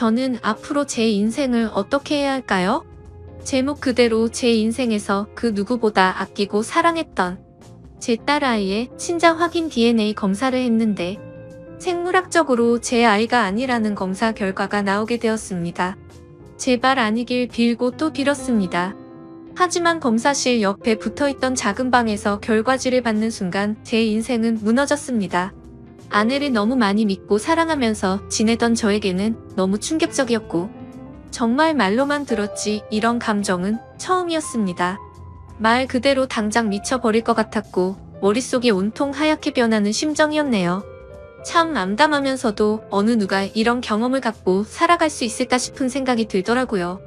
저는 앞으로 제 인생을 어떻게 해야 할까요? 제목 그대로 제 인생에서 그 누구보다 아끼고 사랑했던 제 딸아이의 친자 확인 DNA 검사를 했는데 생물학적으로 제 아이가 아니라는 검사 결과가 나오게 되었습니다. 제발 아니길 빌고 또 빌었습니다. 하지만 검사실 옆에 붙어있던 작은 방에서 결과지를 받는 순간 제 인생은 무너졌습니다. 아내를 너무 많이 믿고 사랑하면서 지내던 저에게는 너무 충격적이었고 정말 말로만 들었지 이런 감정은 처음이었습니다. 말 그대로 당장 미쳐버릴 것 같았고 머릿속이 온통 하얗게 변하는 심정이었네요. 참 암담하면서도 어느 누가 이런 경험을 갖고 살아갈 수 있을까 싶은 생각이 들더라고요.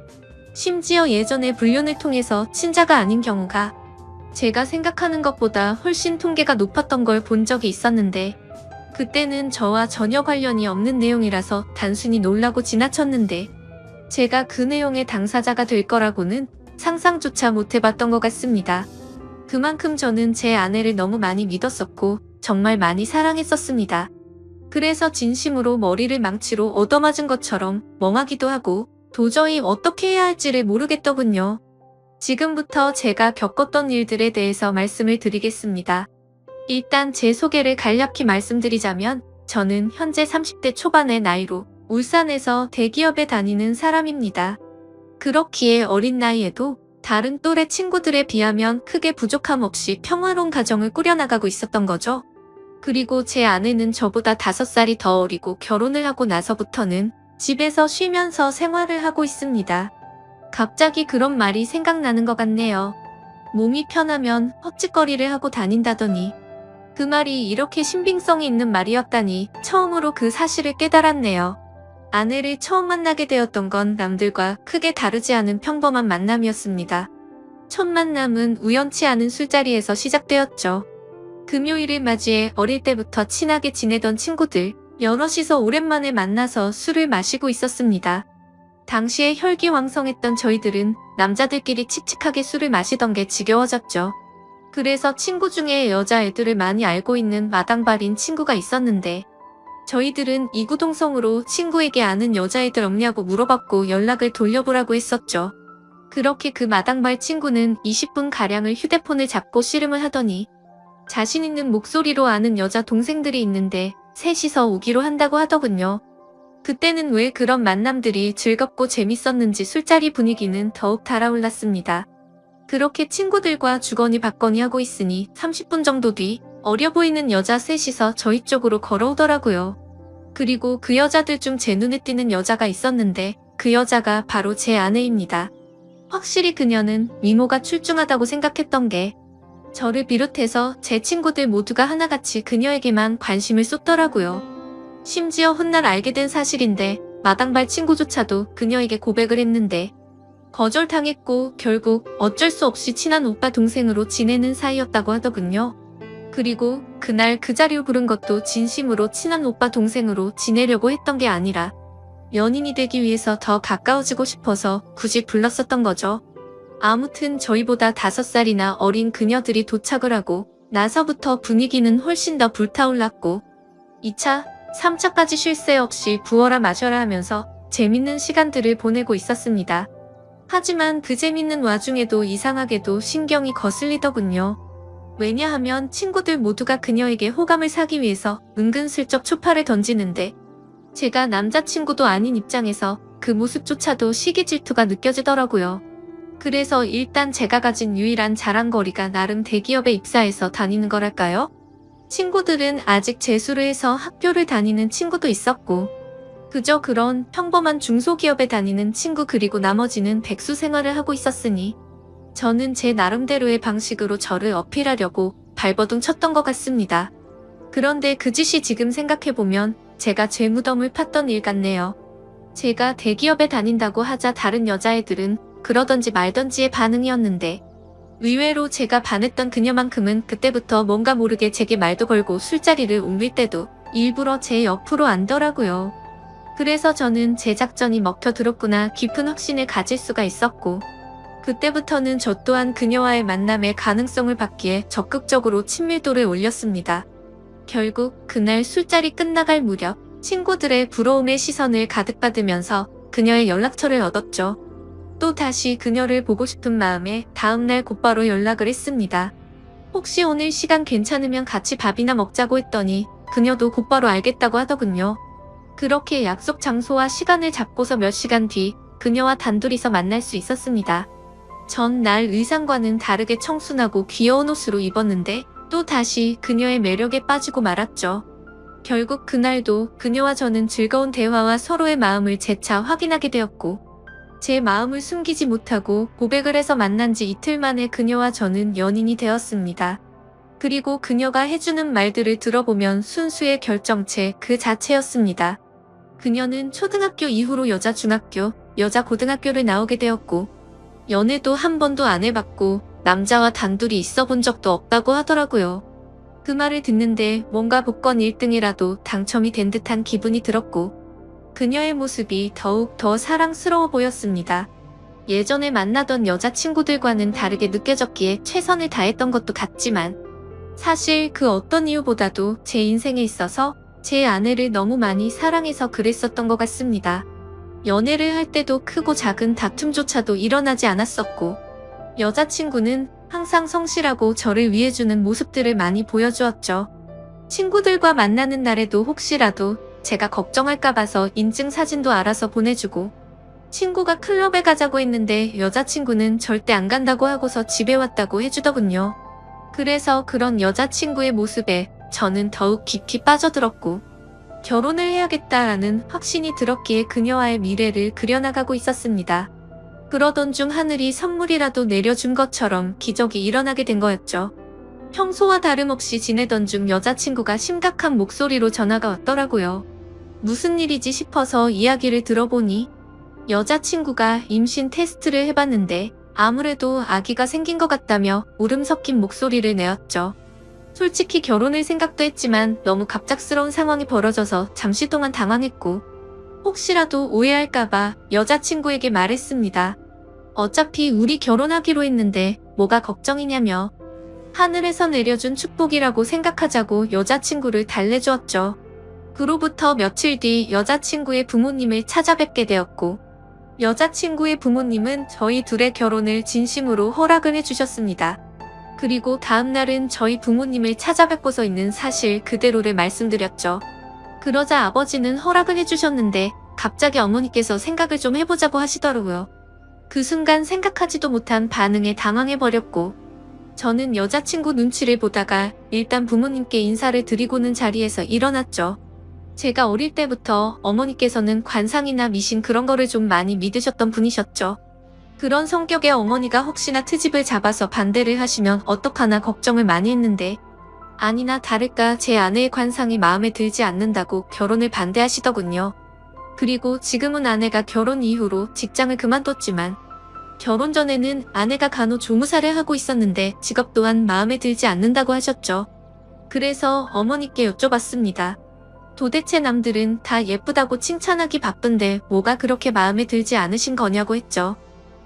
심지어 예전에 불륜을 통해서 친자가 아닌 경우가 제가 생각하는 것보다 훨씬 통계가 높았던 걸 본 적이 있었는데 그때는 저와 전혀 관련이 없는 내용이라서 단순히 놀라고 지나쳤는데 제가 그 내용의 당사자가 될 거라고는 상상조차 못 해봤던 것 같습니다. 그만큼 저는 제 아내를 너무 많이 믿었었고 정말 많이 사랑했었습니다. 그래서 진심으로 머리를 망치로 얻어맞은 것처럼 멍하기도 하고 도저히 어떻게 해야 할지를 모르겠더군요. 지금부터 제가 겪었던 일들에 대해서 말씀을 드리겠습니다. 일단 제 소개를 간략히 말씀드리자면 저는 현재 30대 초반의 나이로 울산에서 대기업에 다니는 사람입니다. 그렇기에 어린 나이에도 다른 또래 친구들에 비하면 크게 부족함 없이 평화로운 가정을 꾸려나가고 있었던 거죠. 그리고 제 아내는 저보다 5살이 더 어리고 결혼을 하고 나서부터는 집에서 쉬면서 생활을 하고 있습니다. 갑자기 그런 말이 생각나는 것 같네요. 몸이 편하면 헛짓거리를 하고 다닌다더니 그 말이 이렇게 신빙성이 있는 말이었다니 처음으로 그 사실을 깨달았네요. 아내를 처음 만나게 되었던 건 남들과 크게 다르지 않은 평범한 만남이었습니다. 첫 만남은 우연치 않은 술자리에서 시작되었죠. 금요일을 맞이해 어릴 때부터 친하게 지내던 친구들 여럿이서 오랜만에 만나서 술을 마시고 있었습니다. 당시에 혈기왕성했던 저희들은 남자들끼리 칙칙하게 술을 마시던 게 지겨워졌죠. 그래서 친구 중에 여자애들을 많이 알고 있는 마당발인 친구가 있었는데 저희들은 이구동성으로 친구에게 아는 여자애들 없냐고 물어봤고 연락을 돌려보라고 했었죠. 그렇게 그 마당발 친구는 20분가량을 휴대폰을 잡고 씨름을 하더니 자신 있는 목소리로 아는 여자 동생들이 있는데 셋이서 오기로 한다고 하더군요. 그때는 왜 그런 만남들이 즐겁고 재밌었는지 술자리 분위기는 더욱 달아올랐습니다. 그렇게 친구들과 주거니 받거니 하고 있으니 30분 정도 뒤 어려 보이는 여자 셋이서 저희 쪽으로 걸어오더라고요. 그리고 그 여자들 중 제 눈에 띄는 여자가 있었는데 그 여자가 바로 제 아내입니다. 확실히 그녀는 미모가 출중하다고 생각했던 게 저를 비롯해서 제 친구들 모두가 하나같이 그녀에게만 관심을 쏟더라고요. 심지어 훗날 알게 된 사실인데 마당발 친구조차도 그녀에게 고백을 했는데 거절당했고 결국 어쩔 수 없이 친한 오빠 동생으로 지내는 사이였다고 하더군요. 그리고 그날 그 자리로 부른 것도 진심으로 친한 오빠 동생으로 지내려고 했던 게 아니라 연인이 되기 위해서 더 가까워지고 싶어서 굳이 불렀었던 거죠. 아무튼 저희보다 5살이나 어린 그녀들이 도착을 하고 나서부터 분위기는 훨씬 더 불타올랐고 2차, 3차까지 쉴 새 없이 부어라 마셔라 하면서 재밌는 시간들을 보내고 있었습니다. 하지만 그 재밌는 와중에도 이상하게도 신경이 거슬리더군요. 왜냐하면 친구들 모두가 그녀에게 호감을 사기 위해서 은근슬쩍 초파를 던지는데 제가 남자친구도 아닌 입장에서 그 모습조차도 시기 질투가 느껴지더라고요. 그래서 일단 제가 가진 유일한 자랑거리가 나름 대기업에 입사해서 다니는 거랄까요? 친구들은 아직 재수를 해서 학교를 다니는 친구도 있었고 그저 그런 평범한 중소기업에 다니는 친구 그리고 나머지는 백수 생활을 하고 있었으니 저는 제 나름대로의 방식으로 저를 어필하려고 발버둥 쳤던 것 같습니다. 그런데 그 짓이 지금 생각해보면 제가 죄무덤을 팠던 일 같네요. 제가 대기업에 다닌다고 하자 다른 여자애들은 그러던지 말던지의 반응이었는데 의외로 제가 반했던 그녀만큼은 그때부터 뭔가 모르게 제게 말도 걸고 술자리를 옮길 때도 일부러 제 옆으로 앉더라고요. 그래서 저는 제 작전이 먹혀들었구나 깊은 확신을 가질 수가 있었고 그때부터는 저 또한 그녀와의 만남의 가능성을 받기에 적극적으로 친밀도를 올렸습니다. 결국 그날 술자리 끝나갈 무렵 친구들의 부러움의 시선을 가득 받으면서 그녀의 연락처를 얻었죠. 또 다시 그녀를 보고 싶은 마음에 다음날 곧바로 연락을 했습니다. 혹시 오늘 시간 괜찮으면 같이 밥이나 먹자고 했더니 그녀도 곧바로 알겠다고 하더군요. 그렇게 약속 장소와 시간을 잡고서 몇 시간 뒤 그녀와 단둘이서 만날 수 있었습니다. 전날 의상과는 다르게 청순하고 귀여운 옷으로 입었는데 또 다시 그녀의 매력에 빠지고 말았죠. 결국 그날도 그녀와 저는 즐거운 대화와 서로의 마음을 재차 확인하게 되었고 제 마음을 숨기지 못하고 고백을 해서 만난 지 이틀 만에 그녀와 저는 연인이 되었습니다. 그리고 그녀가 해주는 말들을 들어보면 순수의 결정체 그 자체였습니다. 그녀는 초등학교 이후로 여자 중학교, 여자 고등학교를 나오게 되었고 연애도 한 번도 안 해봤고 남자와 단둘이 있어 본 적도 없다고 하더라고요. 그 말을 듣는데 뭔가 복권 1등이라도 당첨이 된 듯한 기분이 들었고 그녀의 모습이 더욱 더 사랑스러워 보였습니다. 예전에 만나던 여자친구들과는 다르게 느껴졌기에 최선을 다했던 것도 같지만 사실 그 어떤 이유보다도 제 인생에 있어서 제 아내를 너무 많이 사랑해서 그랬었던 것 같습니다. 연애를 할 때도 크고 작은 다툼조차도 일어나지 않았었고 여자친구는 항상 성실하고 저를 위해주는 모습들을 많이 보여주었죠. 친구들과 만나는 날에도 혹시라도 제가 걱정할까 봐서 인증 사진도 알아서 보내주고 친구가 클럽에 가자고 했는데 여자친구는 절대 안 간다고 하고서 집에 왔다고 해주더군요. 그래서 그런 여자친구의 모습에 저는 더욱 깊이 빠져들었고 결혼을 해야겠다라는 확신이 들었기에 그녀와의 미래를 그려나가고 있었습니다. 그러던 중 하늘이 선물이라도 내려준 것처럼 기적이 일어나게 된 거였죠. 평소와 다름없이 지내던 중 여자친구가 심각한 목소리로 전화가 왔더라고요. 무슨 일이지 싶어서 이야기를 들어보니 여자친구가 임신 테스트를 해봤는데 아무래도 아기가 생긴 것 같다며 울음 섞인 목소리를 내었죠. 솔직히 결혼을 생각도 했지만 너무 갑작스러운 상황이 벌어져서 잠시 동안 당황했고 혹시라도 오해할까봐 여자친구에게 말했습니다. 어차피 우리 결혼하기로 했는데 뭐가 걱정이냐며 하늘에서 내려준 축복이라고 생각하자고 여자친구를 달래주었죠. 그로부터 며칠 뒤 여자친구의 부모님을 찾아뵙게 되었고 여자친구의 부모님은 저희 둘의 결혼을 진심으로 허락을 해주셨습니다. 그리고 다음날은 저희 부모님을 찾아뵙고서 있는 사실 그대로를 말씀드렸죠. 그러자 아버지는 허락을 해주셨는데 갑자기 어머니께서 생각을 좀 해보자고 하시더라고요. 그 순간 생각하지도 못한 반응에 당황해버렸고 저는 여자친구 눈치를 보다가 일단 부모님께 인사를 드리고는 자리에서 일어났죠. 제가 어릴 때부터 어머니께서는 관상이나 미신 그런 거를 좀 많이 믿으셨던 분이셨죠. 그런 성격의 어머니가 혹시나 트집을 잡아서 반대를 하시면 어떡하나 걱정을 많이 했는데 아니나 다를까 제 아내의 관상이 마음에 들지 않는다고 결혼을 반대하시더군요. 그리고 지금은 아내가 결혼 이후로 직장을 그만뒀지만 결혼 전에는 아내가 간호조무사를 하고 있었는데 직업 또한 마음에 들지 않는다고 하셨죠. 그래서 어머니께 여쭤봤습니다. 도대체 남들은 다 예쁘다고 칭찬하기 바쁜데 뭐가 그렇게 마음에 들지 않으신 거냐고 했죠.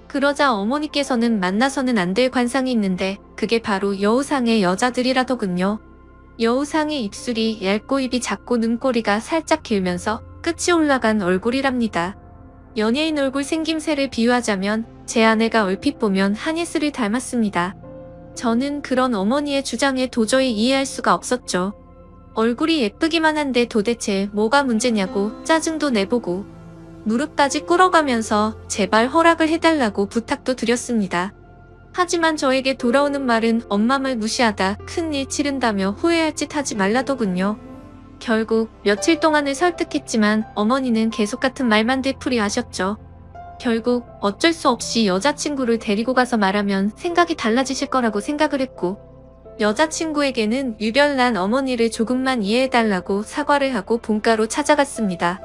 그러자 어머니께서는 만나서는 안 될 관상이 있는데 그게 바로 여우상의 여자들이라더군요. 여우상의 입술이 얇고 입이 작고 눈꼬리가 살짝 길면서 끝이 올라간 얼굴이랍니다. 연예인 얼굴 생김새를 비유하자면 제 아내가 얼핏 보면 한예슬을 닮았습니다. 저는 그런 어머니의 주장에 도저히 이해할 수가 없었죠. 얼굴이 예쁘기만 한데 도대체 뭐가 문제냐고 짜증도 내보고 무릎까지 꿇어가면서 제발 허락을 해달라고 부탁도 드렸습니다. 하지만 저에게 돌아오는 말은 엄마 말 무시하다 큰일 치른다며 후회할 짓 하지 말라더군요. 결국 며칠 동안을 설득했지만 어머니는 계속 같은 말만 되풀이하셨죠. 결국 어쩔 수 없이 여자친구를 데리고 가서 말하면 생각이 달라지실 거라고 생각을 했고 여자친구에게는 유별난 어머니를 조금만 이해해달라고 사과를 하고 본가로 찾아갔습니다.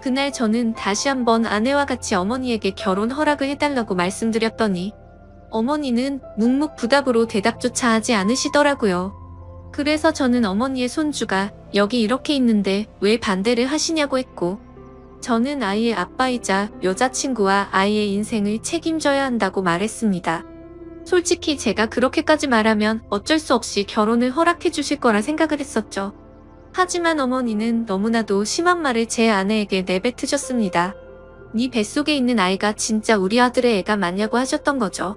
그날 저는 다시 한번 아내와 같이 어머니에게 결혼 허락을 해달라고 말씀드렸더니 어머니는 묵묵부답으로 대답조차 하지 않으시더라고요. 그래서 저는 어머니의 손주가 여기 이렇게 있는데 왜 반대를 하시냐고 했고 저는 아이의 아빠이자 여자친구와 아이의 인생을 책임져야 한다고 말했습니다. 솔직히 제가 그렇게까지 말하면 어쩔 수 없이 결혼을 허락해 주실 거라 생각을 했었죠. 하지만 어머니는 너무나도 심한 말을 제 아내에게 내뱉으셨습니다. 네 뱃속에 있는 아이가 진짜 우리 아들의 애가 맞냐고 하셨던 거죠.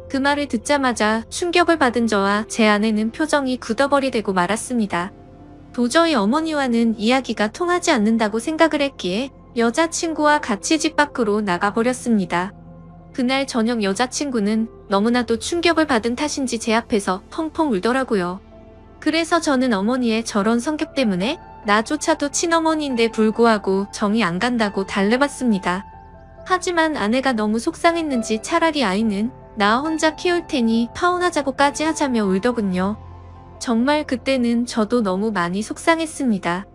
그 말을 듣자마자 충격을 받은 저와 제 아내는 표정이 굳어버리되고 말았습니다. 도저히 어머니와는 이야기가 통하지 않는다고 생각을 했기에 여자친구와 같이 집 밖으로 나가버렸습니다. 그날 저녁 여자친구는 너무나도 충격을 받은 탓인지 제 앞에서 펑펑 울더라고요. 그래서 저는 어머니의 저런 성격 때문에 나조차도 친어머니인데 불구하고 정이 안 간다고 달래봤습니다. 하지만 아내가 너무 속상했는지 차라리 아이는 나 혼자 키울 테니 파혼하자고까지 하자며 울더군요. 정말 그때는 저도 너무 많이 속상했습니다.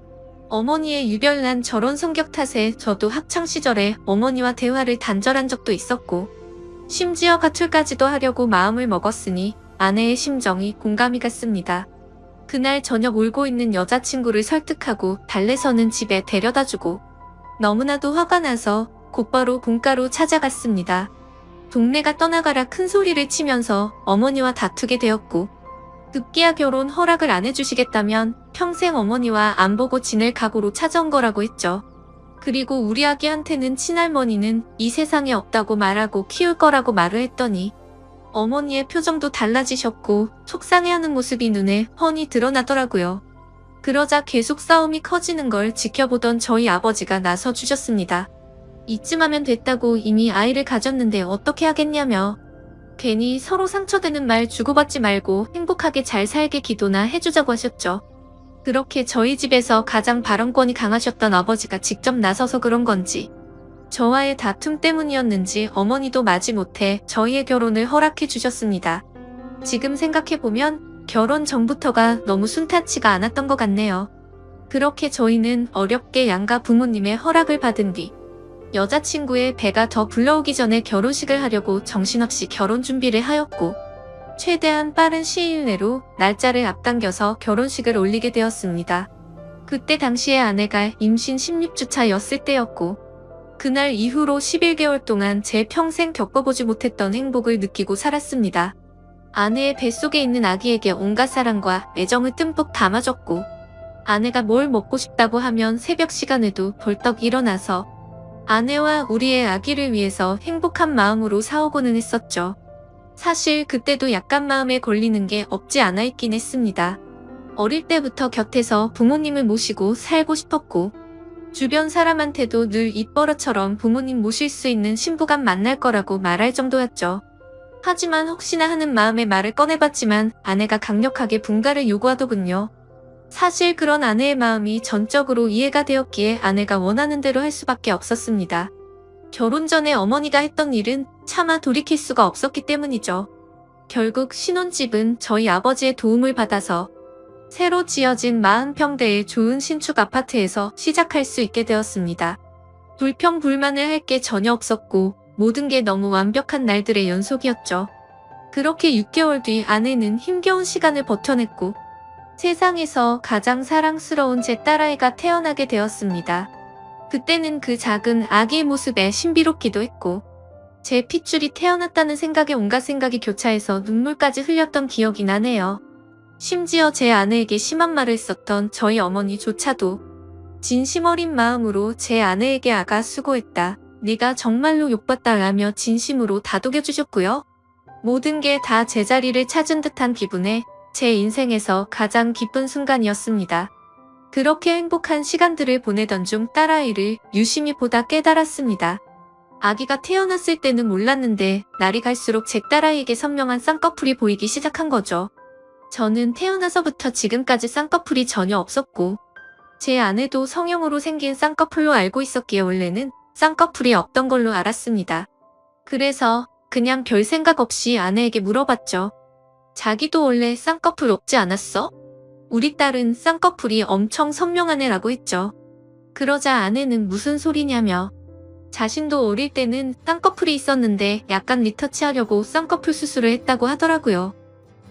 어머니의 유별난 저런 성격 탓에 저도 학창시절에 어머니와 대화를 단절한 적도 있었고 심지어 가출까지도 하려고 마음을 먹었으니 아내의 심정이 공감이 갔습니다. 그날 저녁 울고 있는 여자친구를 설득하고 달래서는 집에 데려다주고 너무나도 화가 나서 곧바로 본가로 찾아갔습니다. 동네가 떠나가라 큰 소리를 치면서 어머니와 다투게 되었고 급기야 결혼 허락을 안 해주시겠다면 평생 어머니와 안 보고 지낼 각오로 찾아온 거라고 했죠. 그리고 우리 아기한테는 친할머니는 이 세상에 없다고 말하고 키울 거라고 말을 했더니 어머니의 표정도 달라지셨고 속상해하는 모습이 눈에 훤히 드러나더라고요. 그러자 계속 싸움이 커지는 걸 지켜보던 저희 아버지가 나서주셨습니다. 이쯤 하면 됐다고 이미 아이를 가졌는데 어떻게 하겠냐며 괜히 서로 상처되는 말 주고받지 말고 행복하게 잘 살게 기도나 해주자고 하셨죠. 그렇게 저희 집에서 가장 발언권이 강하셨던 아버지가 직접 나서서 그런 건지 저와의 다툼 때문이었는지 어머니도 마지못해 저희의 결혼을 허락해 주셨습니다. 지금 생각해보면 결혼 전부터가 너무 순탄치가 않았던 것 같네요. 그렇게 저희는 어렵게 양가 부모님의 허락을 받은 뒤 여자친구의 배가 더 불러오기 전에 결혼식을 하려고 정신없이 결혼 준비를 하였고 최대한 빠른 시일 내로 날짜를 앞당겨서 결혼식을 올리게 되었습니다. 그때 당시에 아내가 임신 16주차였을 때였고 그날 이후로 11개월 동안 제 평생 겪어보지 못했던 행복을 느끼고 살았습니다. 아내의 뱃속에 있는 아기에게 온갖 사랑과 애정을 듬뿍 담아줬고 아내가 뭘 먹고 싶다고 하면 새벽 시간에도 벌떡 일어나서 아내와 우리의 아기를 위해서 행복한 마음으로 사오고는 했었죠. 사실 그때도 약간 마음에 걸리는 게 없지 않아 있긴 했습니다. 어릴 때부터 곁에서 부모님을 모시고 살고 싶었고 주변 사람한테도 늘 입버릇처럼 부모님 모실 수 있는 신부감 만날 거라고 말할 정도였죠. 하지만 혹시나 하는 마음에 말을 꺼내봤지만 아내가 강력하게 분가를 요구하더군요. 사실 그런 아내의 마음이 전적으로 이해가 되었기에 아내가 원하는 대로 할 수밖에 없었습니다. 결혼 전에 어머니가 했던 일은 차마 돌이킬 수가 없었기 때문이죠. 결국 신혼집은 저희 아버지의 도움을 받아서 새로 지어진 40평대의 좋은 신축 아파트에서 시작할 수 있게 되었습니다. 불평불만을 할 게 전혀 없었고 모든 게 너무 완벽한 날들의 연속이었죠. 그렇게 6개월 뒤 아내는 힘겨운 시간을 버텨냈고 세상에서 가장 사랑스러운 제 딸아이가 태어나게 되었습니다. 그때는 그 작은 아기의 모습에 신비롭기도 했고 제 핏줄이 태어났다는 생각에 온갖 생각이 교차해서 눈물까지 흘렸던 기억이 나네요. 심지어 제 아내에게 심한 말을 썼던 저희 어머니조차도 진심 어린 마음으로 제 아내에게 아가 수고했다. 네가 정말로 욕봤다 라며 진심으로 다독여주셨고요. 모든 게 다 제자리를 찾은 듯한 기분에 제 인생에서 가장 기쁜 순간이었습니다. 그렇게 행복한 시간들을 보내던 중 딸아이를 유심히 보다 깨달았습니다. 아기가 태어났을 때는 몰랐는데 날이 갈수록 제 딸아이에게 선명한 쌍꺼풀이 보이기 시작한 거죠. 저는 태어나서부터 지금까지 쌍꺼풀이 전혀 없었고 제 아내도 성형으로 생긴 쌍꺼풀로 알고 있었기에 원래는 쌍꺼풀이 없던 걸로 알았습니다. 그래서 그냥 별 생각 없이 아내에게 물어봤죠. 자기도 원래 쌍꺼풀 없지 않았어? 우리 딸은 쌍꺼풀이 엄청 선명한 애라고 했죠. 그러자 아내는 무슨 소리냐며 자신도 어릴 때는 쌍꺼풀이 있었는데 약간 리터치하려고 쌍꺼풀 수술을 했다고 하더라고요.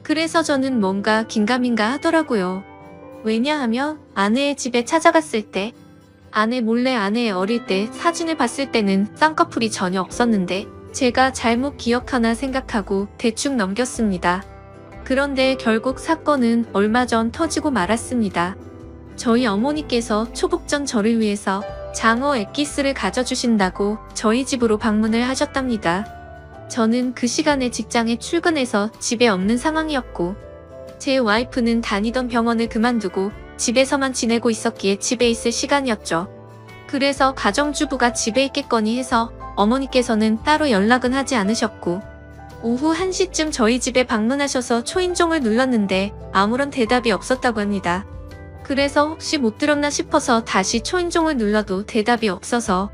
그래서 저는 뭔가 긴가민가 하더라고요. 왜냐하면 아내의 집에 찾아갔을 때 아내 몰래 아내의 어릴 때 사진을 봤을 때는 쌍꺼풀이 전혀 없었는데 제가 잘못 기억하나 생각하고 대충 넘겼습니다. 그런데 결국 사건은 얼마 전 터지고 말았습니다. 저희 어머니께서 초복 전 저를 위해서 장어 엑기스를 가져주신다고 저희 집으로 방문을 하셨답니다. 저는 그 시간에 직장에 출근해서 집에 없는 상황이었고, 제 와이프는 다니던 병원을 그만두고 집에서만 지내고 있었기에 집에 있을 시간이었죠. 그래서 가정주부가 집에 있겠거니 해서 어머니께서는 따로 연락은 하지 않으셨고, 오후 1시쯤 저희 집에 방문하셔서 초인종을 눌렀는데 아무런 대답이 없었다고 합니다. 그래서 혹시 못 들었나 싶어서 다시 초인종을 눌러도 대답이 없어서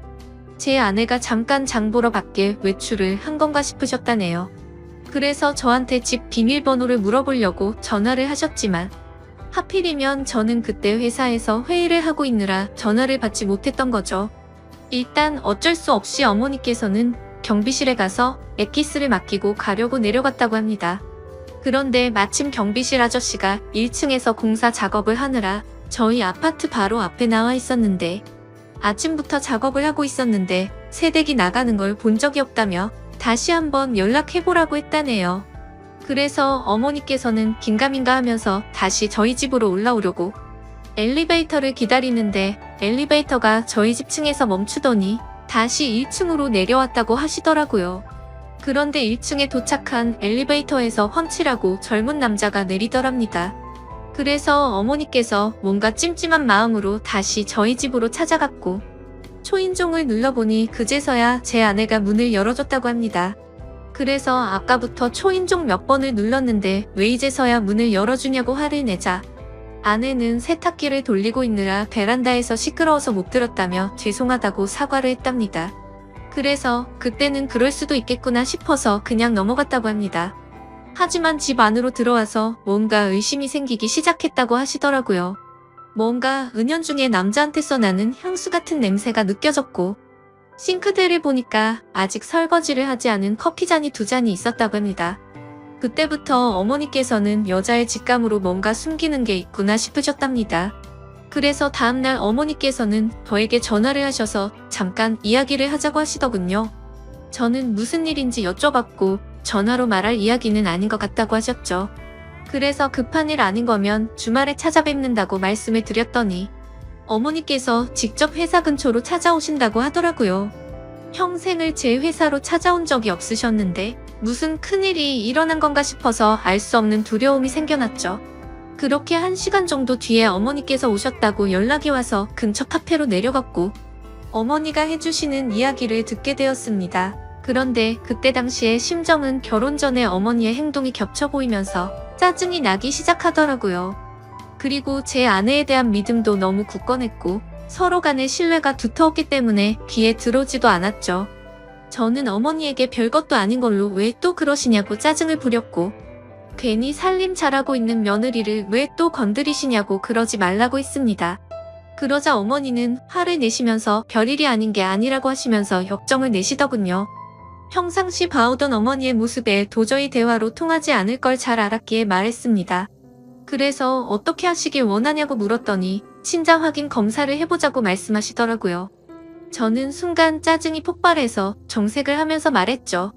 제 아내가 잠깐 장 보러 밖에 외출을 한 건가 싶으셨다네요. 그래서 저한테 집 비밀번호를 물어보려고 전화를 하셨지만 하필이면 저는 그때 회사에서 회의를 하고 있느라 전화를 받지 못했던 거죠. 일단 어쩔 수 없이 어머니께서는 경비실에 가서 엑기스를 맡기고 가려고 내려갔다고 합니다. 그런데 마침 경비실 아저씨가 1층에서 공사 작업을 하느라 저희 아파트 바로 앞에 나와 있었는데, 아침부터 작업을 하고 있었는데 새댁이 나가는 걸 본 적이 없다며 다시 한번 연락해보라고 했다네요. 그래서 어머니께서는 긴가민가 하면서 다시 저희 집으로 올라오려고 엘리베이터를 기다리는데 엘리베이터가 저희 집 층에서 멈추더니 다시 1층으로 내려왔다고 하시더라고요. 그런데 1층에 도착한 엘리베이터에서 훤칠하고 젊은 남자가 내리더랍니다. 그래서 어머니께서 뭔가 찜찜한 마음으로 다시 저희 집으로 찾아갔고, 초인종을 눌러보니 그제서야 제 아내가 문을 열어줬다고 합니다. 그래서 아까부터 초인종 몇 번을 눌렀는데 왜 이제서야 문을 열어주냐고 화를 내자 아내는 세탁기를 돌리고 있느라 베란다에서 시끄러워서 못 들었다며 죄송하다고 사과를 했답니다. 그래서 그때는 그럴 수도 있겠구나 싶어서 그냥 넘어갔다고 합니다. 하지만 집 안으로 들어와서 뭔가 의심이 생기기 시작했다고 하시더라고요. 뭔가 은연중에 남자한테서 나는 향수 같은 냄새가 느껴졌고, 싱크대를 보니까 아직 설거지를 하지 않은 커피잔이 2잔이 있었다고 합니다. 그때부터 어머니께서는 여자의 직감으로 뭔가 숨기는 게 있구나 싶으셨답니다. 그래서 다음날 어머니께서는 저에게 전화를 하셔서 잠깐 이야기를 하자고 하시더군요. 저는 무슨 일인지 여쭤봤고 전화로 말할 이야기는 아닌 것 같다고 하셨죠. 그래서 급한 일 아닌 거면 주말에 찾아뵙는다고 말씀을 드렸더니 어머니께서 직접 회사 근처로 찾아오신다고 하더라고요. 평생을 제 회사로 찾아온 적이 없으셨는데 무슨 큰일이 일어난 건가 싶어서 알 수 없는 두려움이 생겨났죠. 그렇게 1시간 정도 뒤에 어머니께서 오셨다고 연락이 와서 근처 카페로 내려갔고 어머니가 해주시는 이야기를 듣게 되었습니다. 그런데 그때 당시에 심정은 결혼 전에 어머니의 행동이 겹쳐 보이면서 짜증이 나기 시작하더라고요. 그리고 제 아내에 대한 믿음도 너무 굳건했고 서로 간의 신뢰가 두터웠기 때문에 귀에 들어오지도 않았죠. 저는 어머니에게 별것도 아닌 걸로 왜 또 그러시냐고 짜증을 부렸고 괜히 살림 잘하고 있는 며느리를 왜 또 건드리시냐고 그러지 말라고 했습니다. 그러자 어머니는 화를 내시면서 별일이 아닌 게 아니라고 하시면서 역정을 내시더군요. 평상시 봐오던 어머니의 모습에 도저히 대화로 통하지 않을 걸 잘 알았기에 말했습니다. 그래서 어떻게 하시길 원하냐고 물었더니 친자 확인 검사를 해보자고 말씀하시더라고요. 저는 순간 짜증이 폭발해서 정색을 하면서 말했죠.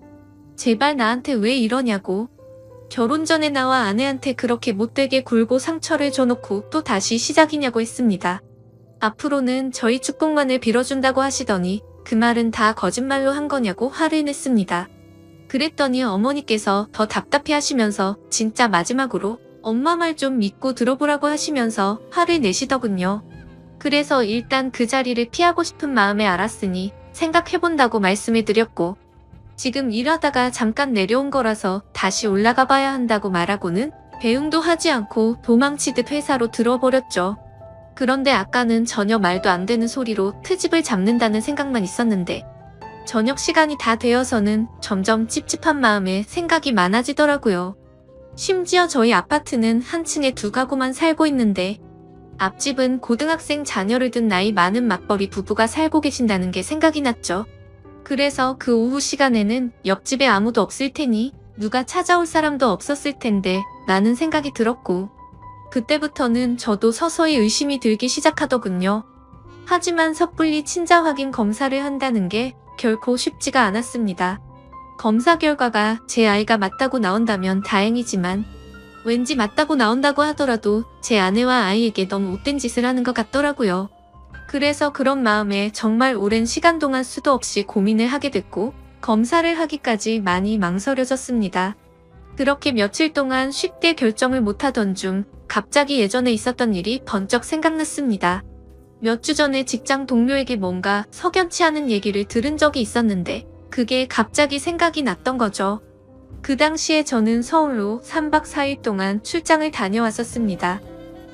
제발 나한테 왜 이러냐고. 결혼 전에 나와 아내한테 그렇게 못되게 굴고 상처를 줘놓고 또 다시 시작이냐고 했습니다. 앞으로는 저희 축복만을 빌어준다고 하시더니 그 말은 다 거짓말로 한 거냐고 화를 냈습니다. 그랬더니 어머니께서 더 답답해 하시면서 진짜 마지막으로 엄마 말 좀 믿고 들어보라고 하시면서 화를 내시더군요. 그래서 일단 그 자리를 피하고 싶은 마음에 알았으니 생각해본다고 말씀을 드렸고 지금 일하다가 잠깐 내려온 거라서 다시 올라가 봐야 한다고 말하고는 배웅도 하지 않고 도망치듯 회사로 들어버렸죠. 그런데 아까는 전혀 말도 안 되는 소리로 트집을 잡는다는 생각만 있었는데 저녁 시간이 다 되어서는 점점 찝찝한 마음에 생각이 많아지더라고요. 심지어 저희 아파트는 한 층에 2가구만 살고 있는데 앞집은 고등학생 자녀를 둔 나이 많은 맞벌이 부부가 살고 계신다는 게 생각이 났죠. 그래서 그 오후 시간에는 옆집에 아무도 없을 테니 누가 찾아올 사람도 없었을 텐데 라는 생각이 들었고 그때부터는 저도 서서히 의심이 들기 시작하더군요. 하지만 섣불리 친자 확인 검사를 한다는 게 결코 쉽지가 않았습니다. 검사 결과가 제 아이가 맞다고 나온다면 다행이지만 왠지 맞다고 나온다고 하더라도 제 아내와 아이에게 너무 못된 짓을 하는 것 같더라고요. 그래서 그런 마음에 정말 오랜 시간 동안 수도 없이 고민을 하게 됐고 검사를 하기까지 많이 망설여졌습니다. 그렇게 며칠 동안 쉽게 결정을 못하던 중 갑자기 예전에 있었던 일이 번쩍 생각났습니다. 몇 주 전에 직장 동료에게 뭔가 석연치 않은 얘기를 들은 적이 있었는데 그게 갑자기 생각이 났던 거죠. 그 당시에 저는 서울로 3박 4일 동안 출장을 다녀왔었습니다.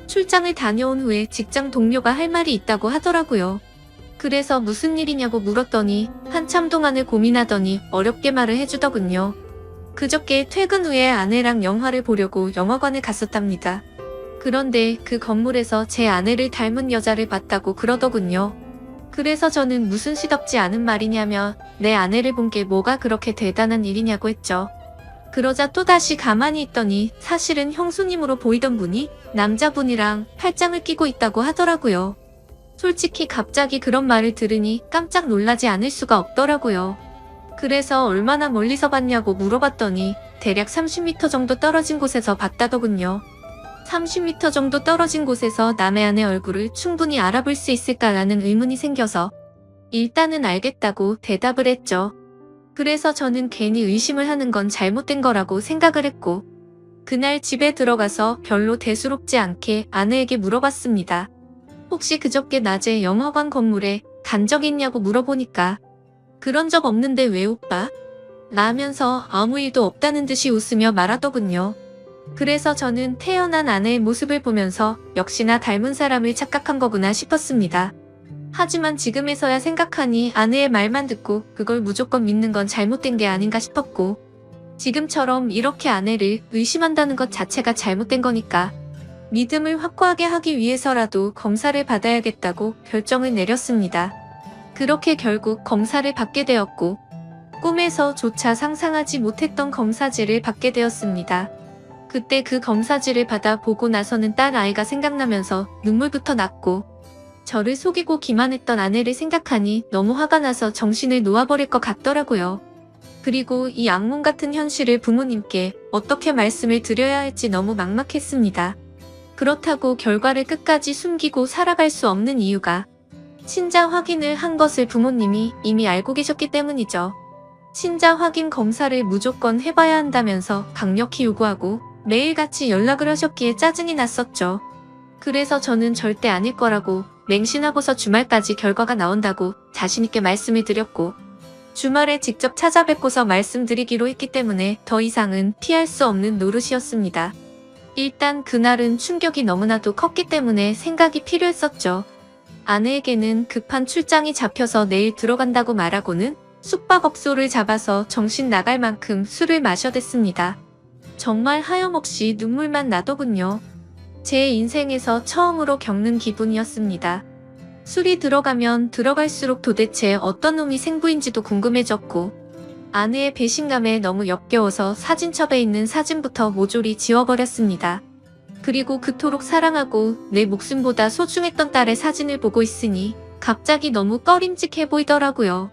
출장을 다녀온 후에 직장 동료가 할 말이 있다고 하더라고요. 그래서 무슨 일이냐고 물었더니 한참 동안을 고민하더니 어렵게 말을 해주더군요. 그저께 퇴근 후에 아내랑 영화를 보려고 영화관에 갔었답니다. 그런데 그 건물에서 제 아내를 닮은 여자를 봤다고 그러더군요. 그래서 저는 무슨 시덥지 않은 말이냐며 내 아내를 본 게 뭐가 그렇게 대단한 일이냐고 했죠. 그러자 또다시 가만히 있더니 사실은 형수님으로 보이던 분이 남자분이랑 팔짱을 끼고 있다고 하더라고요. 솔직히 갑자기 그런 말을 들으니 깜짝 놀라지 않을 수가 없더라고요. 그래서 얼마나 멀리서 봤냐고 물어봤더니 대략 30m 정도 떨어진 곳에서 봤다더군요. 30m 정도 떨어진 곳에서 남의 아내 얼굴을 충분히 알아볼 수 있을까라는 의문이 생겨서 일단은 알겠다고 대답을 했죠. 그래서 저는 괜히 의심을 하는 건 잘못된 거라고 생각을 했고 그날 집에 들어가서 별로 대수롭지 않게 아내에게 물어봤습니다. 혹시 그저께 낮에 영화관 건물에 간 적 있냐고 물어보니까 그런 적 없는데 왜 오빠? 라면서 아무 일도 없다는 듯이 웃으며 말하더군요. 그래서 저는 태어난 아내의 모습을 보면서 역시나 닮은 사람을 착각한 거구나 싶었습니다. 하지만 지금에서야 생각하니 아내의 말만 듣고 그걸 무조건 믿는 건 잘못된 게 아닌가 싶었고 지금처럼 이렇게 아내를 의심한다는 것 자체가 잘못된 거니까 믿음을 확고하게 하기 위해서라도 검사를 받아야겠다고 결정을 내렸습니다. 그렇게 결국 검사를 받게 되었고 꿈에서조차 상상하지 못했던 검사지를 받게 되었습니다. 그때 그 검사지를 받아 보고 나서는 딸 아이가 생각나면서 눈물부터 났고 저를 속이고 기만했던 아내를 생각하니 너무 화가 나서 정신을 놓아버릴 것 같더라고요. 그리고 이 악몽 같은 현실을 부모님께 어떻게 말씀을 드려야 할지 너무 막막했습니다. 그렇다고 결과를 끝까지 숨기고 살아갈 수 없는 이유가 친자 확인을 한 것을 부모님이 이미 알고 계셨기 때문이죠. 친자 확인 검사를 무조건 해봐야 한다면서 강력히 요구하고 매일같이 연락을 하셨기에 짜증이 났었죠. 그래서 저는 절대 아닐 거라고 맹신하고서 주말까지 결과가 나온다고 자신있게 말씀을 드렸고 주말에 직접 찾아뵙고서 말씀드리기로 했기 때문에 더 이상은 피할 수 없는 노릇이었습니다. 일단 그날은 충격이 너무나도 컸기 때문에 생각이 필요했었죠. 아내에게는 급한 출장이 잡혀서 내일 들어간다고 말하고는 숙박업소를 잡아서 정신 나갈 만큼 술을 마셔댔습니다. 정말 하염없이 눈물만 나더군요. 제 인생에서 처음으로 겪는 기분이었습니다. 술이 들어가면 들어갈수록 도대체 어떤 놈이 생부인지도 궁금해졌고 아내의 배신감에 너무 역겨워서 사진첩에 있는 사진부터 모조리 지워버렸습니다. 그리고 그토록 사랑하고 내 목숨보다 소중했던 딸의 사진을 보고 있으니 갑자기 너무 꺼림직해 보이더라고요.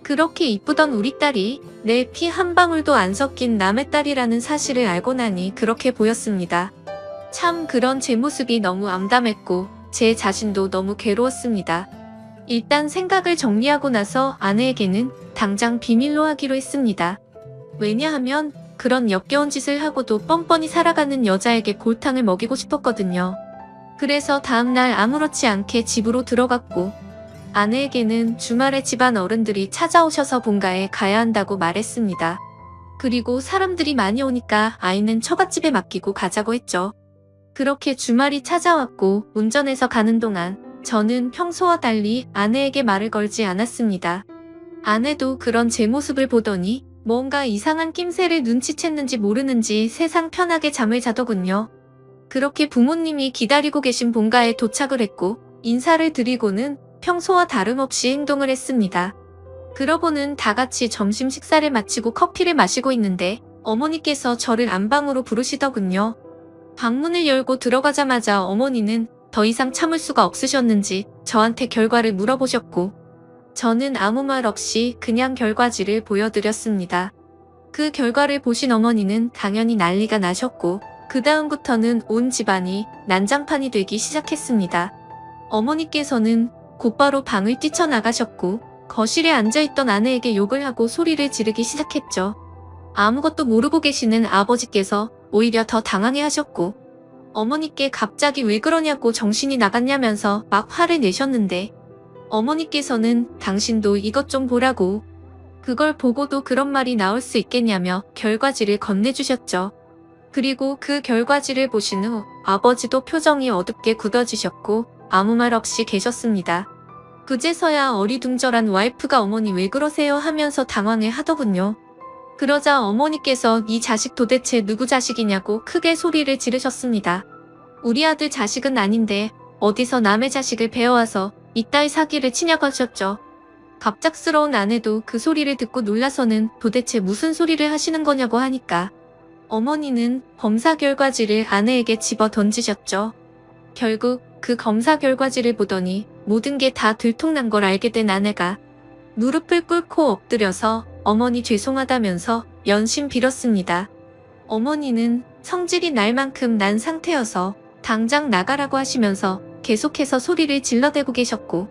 그렇게 이쁘던 우리 딸이 내 피 한 방울도 안 섞인 남의 딸이라는 사실을 알고 나니 그렇게 보였습니다. 참 그런 제 모습이 너무 암담했고 제 자신도 너무 괴로웠습니다. 일단 생각을 정리하고 나서 아내에게는 당장 비밀로 하기로 했습니다. 왜냐하면 그런 역겨운 짓을 하고도 뻔뻔히 살아가는 여자에게 골탕을 먹이고 싶었거든요. 그래서 다음날 아무렇지 않게 집으로 들어갔고 아내에게는 주말에 집안 어른들이 찾아오셔서 본가에 가야 한다고 말했습니다. 그리고 사람들이 많이 오니까 아이는 처갓집에 맡기고 가자고 했죠. 그렇게 주말이 찾아왔고 운전해서 가는 동안 저는 평소와 달리 아내에게 말을 걸지 않았습니다. 아내도 그런 제 모습을 보더니 뭔가 이상한 낌새를 눈치챘는지 모르는지 세상 편하게 잠을 자더군요. 그렇게 부모님이 기다리고 계신 본가에 도착을 했고 인사를 드리고는 평소와 다름없이 행동을 했습니다. 그러고는 다 같이 점심 식사를 마치고 커피를 마시고 있는데 어머니께서 저를 안방으로 부르시더군요. 방문을 열고 들어가자마자 어머니는 더 이상 참을 수가 없으셨는지 저한테 결과를 물어보셨고 저는 아무 말 없이 그냥 결과지를 보여드렸습니다. 그 결과를 보신 어머니는 당연히 난리가 나셨고 그 다음부터는 온 집안이 난장판이 되기 시작했습니다. 어머니께서는 곧바로 방을 뛰쳐나가셨고 거실에 앉아있던 아내에게 욕을 하고 소리를 지르기 시작했죠. 아무것도 모르고 계시는 아버지께서 오히려 더 당황해 하셨고 어머니께 갑자기 왜 그러냐고 정신이 나갔냐면서 막 화를 내셨는데 어머니께서는 당신도 이것 좀 보라고 그걸 보고도 그런 말이 나올 수 있겠냐며 결과지를 건네주셨죠. 그리고 그 결과지를 보신 후 아버지도 표정이 어둡게 굳어지셨고 아무 말 없이 계셨습니다. 그제서야 어리둥절한 와이프가 어머니 왜 그러세요 하면서 당황해 하더군요. 그러자 어머니께서 이 자식 도대체 누구 자식이냐고 크게 소리를 지르셨습니다. 우리 아들 자식은 아닌데 어디서 남의 자식을 배워와서 이따위 사기를 치냐고 하셨죠. 갑작스러운 아내도 그 소리를 듣고 놀라서는 도대체 무슨 소리를 하시는 거냐고 하니까 어머니는 검사 결과지를 아내에게 집어 던지셨죠. 결국 그 검사 결과지를 보더니 모든 게 다 들통난 걸 알게 된 아내가 무릎을 꿇고 엎드려서 어머니 죄송하다면서 연신 빌었습니다. 어머니는 성질이 날 만큼 난 상태여서 당장 나가라고 하시면서 계속해서 소리를 질러대고 계셨고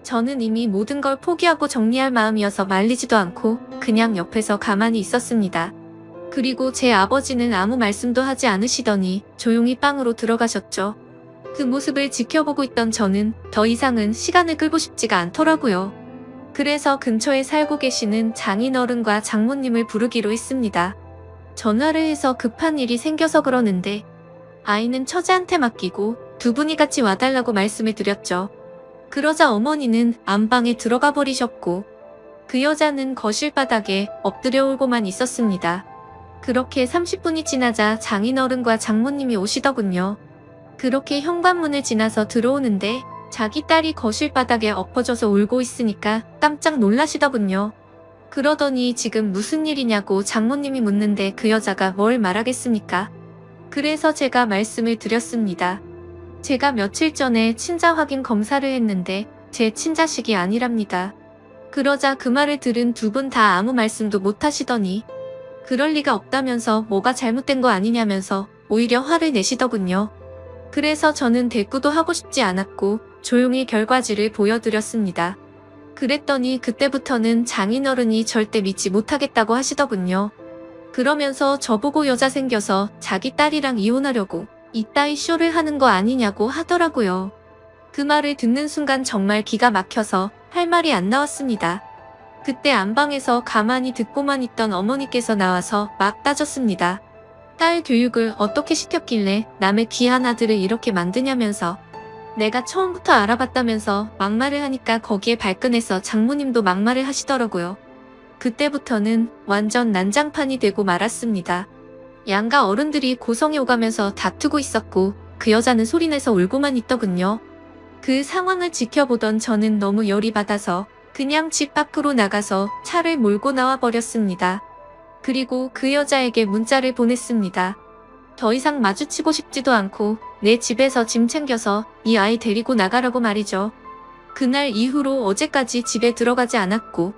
저는 이미 모든 걸 포기하고 정리할 마음이어서 말리지도 않고 그냥 옆에서 가만히 있었습니다. 그리고 제 아버지는 아무 말씀도 하지 않으시더니 조용히 방으로 들어가셨죠. 그 모습을 지켜보고 있던 저는 더 이상은 시간을 끌고 싶지가 않더라고요. 그래서 근처에 살고 계시는 장인어른과 장모님을 부르기로 했습니다. 전화를 해서 급한 일이 생겨서 그러는데 아이는 처제한테 맡기고 두 분이 같이 와달라고 말씀을 드렸죠. 그러자 어머니는 안방에 들어가 버리셨고 그 여자는 거실 바닥에 엎드려 울고만 있었습니다. 그렇게 30분이 지나자 장인어른과 장모님이 오시더군요. 그렇게 현관문을 지나서 들어오는데 자기 딸이 거실 바닥에 엎어져서 울고 있으니까 깜짝 놀라시더군요. 그러더니 지금 무슨 일이냐고 장모님이 묻는데 그 여자가 뭘 말하겠습니까? 그래서 제가 말씀을 드렸습니다. 제가 며칠 전에 친자 확인 검사를 했는데 제 친자식이 아니랍니다. 그러자 그 말을 들은 두 분 다 아무 말씀도 못 하시더니 그럴 리가 없다면서 뭐가 잘못된 거 아니냐면서 오히려 화를 내시더군요. 그래서 저는 대꾸도 하고 싶지 않았고 조용히 결과지를 보여드렸습니다. 그랬더니 그때부터는 장인어른이 절대 믿지 못하겠다고 하시더군요. 그러면서 저보고 여자 생겨서 자기 딸이랑 이혼하려고 이따위 쇼를 하는 거 아니냐고 하더라고요. 그 말을 듣는 순간 정말 기가 막혀서 할 말이 안 나왔습니다. 그때 안방에서 가만히 듣고만 있던 어머니께서 나와서 막 따졌습니다. 딸 교육을 어떻게 시켰길래 남의 귀한 아들을 이렇게 만드냐면서 내가 처음부터 알아봤다면서 막말을 하니까 거기에 발끈해서 장모님도 막말을 하시더라고요. 그때부터는 완전 난장판이 되고 말았습니다. 양가 어른들이 고성에 오가면서 다투고 있었고 그 여자는 소리내서 울고만 있더군요. 그 상황을 지켜보던 저는 너무 열이 받아서 그냥 집 밖으로 나가서 차를 몰고 나와 버렸습니다. 그리고 그 여자에게 문자를 보냈습니다. 더 이상 마주치고 싶지도 않고 내 집에서 짐 챙겨서 이 아이 데리고 나가라고 말이죠. 그날 이후로 어제까지 집에 들어가지 않았고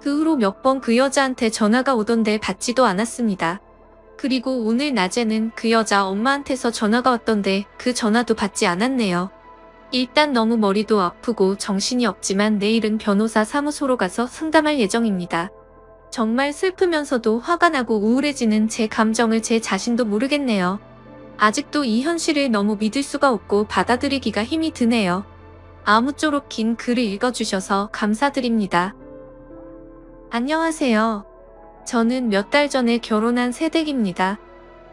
그 후로 몇 번 그 여자한테 전화가 오던데 받지도 않았습니다. 그리고 오늘 낮에는 그 여자 엄마한테서 전화가 왔던데 그 전화도 받지 않았네요. 일단 너무 머리도 아프고 정신이 없지만 내일은 변호사 사무소로 가서 상담할 예정입니다. 정말 슬프면서도 화가 나고 우울해지는 제 감정을 제 자신도 모르겠네요. 아직도 이 현실을 너무 믿을 수가 없고 받아들이기가 힘이 드네요. 아무쪼록 긴 글을 읽어주셔서 감사드립니다. 안녕하세요. 저는 몇 달 전에 결혼한 새댁입니다.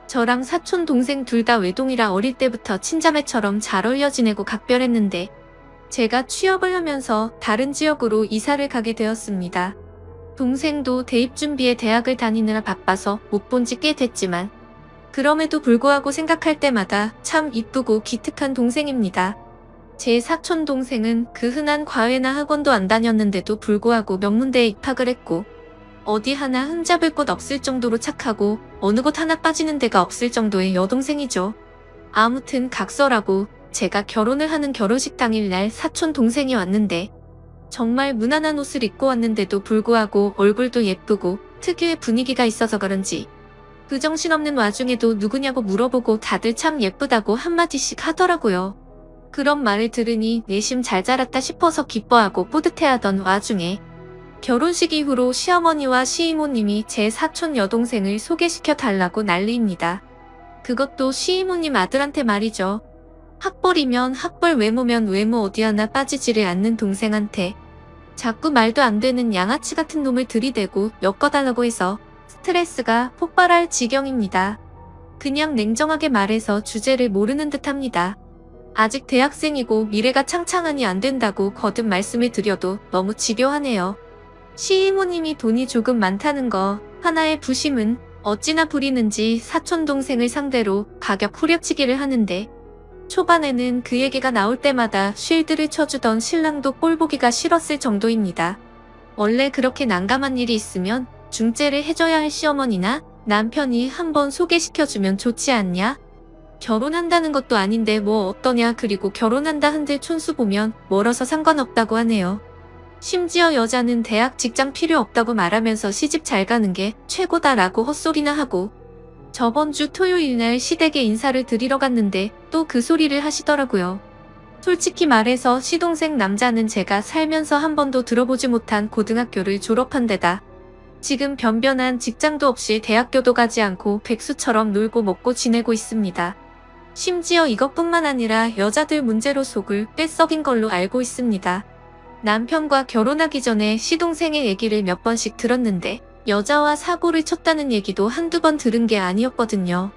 저랑 사촌 동생 둘 다 외동이라 어릴 때부터 친자매처럼 잘 어울려 지내고 각별했는데 제가 취업을 하면서 다른 지역으로 이사를 가게 되었습니다. 동생도 대입 준비에 대학을 다니느라 바빠서 못 본 지 꽤 됐지만 그럼에도 불구하고 생각할 때마다 참 이쁘고 기특한 동생입니다. 제 사촌 동생은 그 흔한 과외나 학원도 안 다녔는데도 불구하고 명문대에 입학을 했고 어디 하나 흠잡을 곳 없을 정도로 착하고 어느 곳 하나 빠지는 데가 없을 정도의 여동생이죠. 아무튼 각설하고 제가 결혼을 하는 결혼식 당일날 사촌 동생이 왔는데 정말 무난한 옷을 입고 왔는데도 불구하고 얼굴도 예쁘고 특유의 분위기가 있어서 그런지 그 정신없는 와중에도 누구냐고 물어보고 다들 참 예쁘다고 한마디씩 하더라고요. 그런 말을 들으니 내심 잘 자랐다 싶어서 기뻐하고 뿌듯해하던 와중에 결혼식 이후로 시어머니와 시이모님이 제 사촌 여동생을 소개시켜 달라고 난리입니다. 그것도 시이모님 아들한테 말이죠. 학벌이면 학벌, 외모면 외모, 어디 하나 빠지지를 않는 동생한테 자꾸 말도 안 되는 양아치 같은 놈을 들이대고 엮어달라고 해서 스트레스가 폭발할 지경입니다. 그냥 냉정하게 말해서 주제를 모르는 듯합니다. 아직 대학생이고 미래가 창창하니 안 된다고 거듭 말씀을 드려도 너무 집요하네요. 시이모님이 돈이 조금 많다는 거 하나의 부심은 어찌나 부리는지 사촌동생을 상대로 가격 후려치기를 하는데, 초반에는 그 얘기가 나올 때마다 쉴드를 쳐주던 신랑도 꼴보기가 싫었을 정도입니다. 원래 그렇게 난감한 일이 있으면 중재를 해줘야 할 시어머니나 남편이 한번 소개시켜주면 좋지 않냐? 결혼한다는 것도 아닌데 뭐 어떠냐. 그리고 결혼한다 한들 촌수 보면 멀어서 상관없다고 하네요. 심지어 여자는 대학 직장 필요 없다고 말하면서 시집 잘 가는 게 최고다라고 헛소리나 하고, 저번 주 토요일 날 시댁에 인사를 드리러 갔는데 또 그 소리를 하시더라고요. 솔직히 말해서 시동생 남자는 제가 살면서 한 번도 들어보지 못한 고등학교를 졸업한 데다 지금 변변한 직장도 없이 대학교도 가지 않고 백수처럼 놀고 먹고 지내고 있습니다. 심지어 이것뿐만 아니라 여자들 문제로 속을 떼썩인 걸로 알고 있습니다. 남편과 결혼하기 전에 시동생의 얘기를 몇 번씩 들었는데 여자와 사고를 쳤다는 얘기도 한두 번 들은 게 아니었거든요.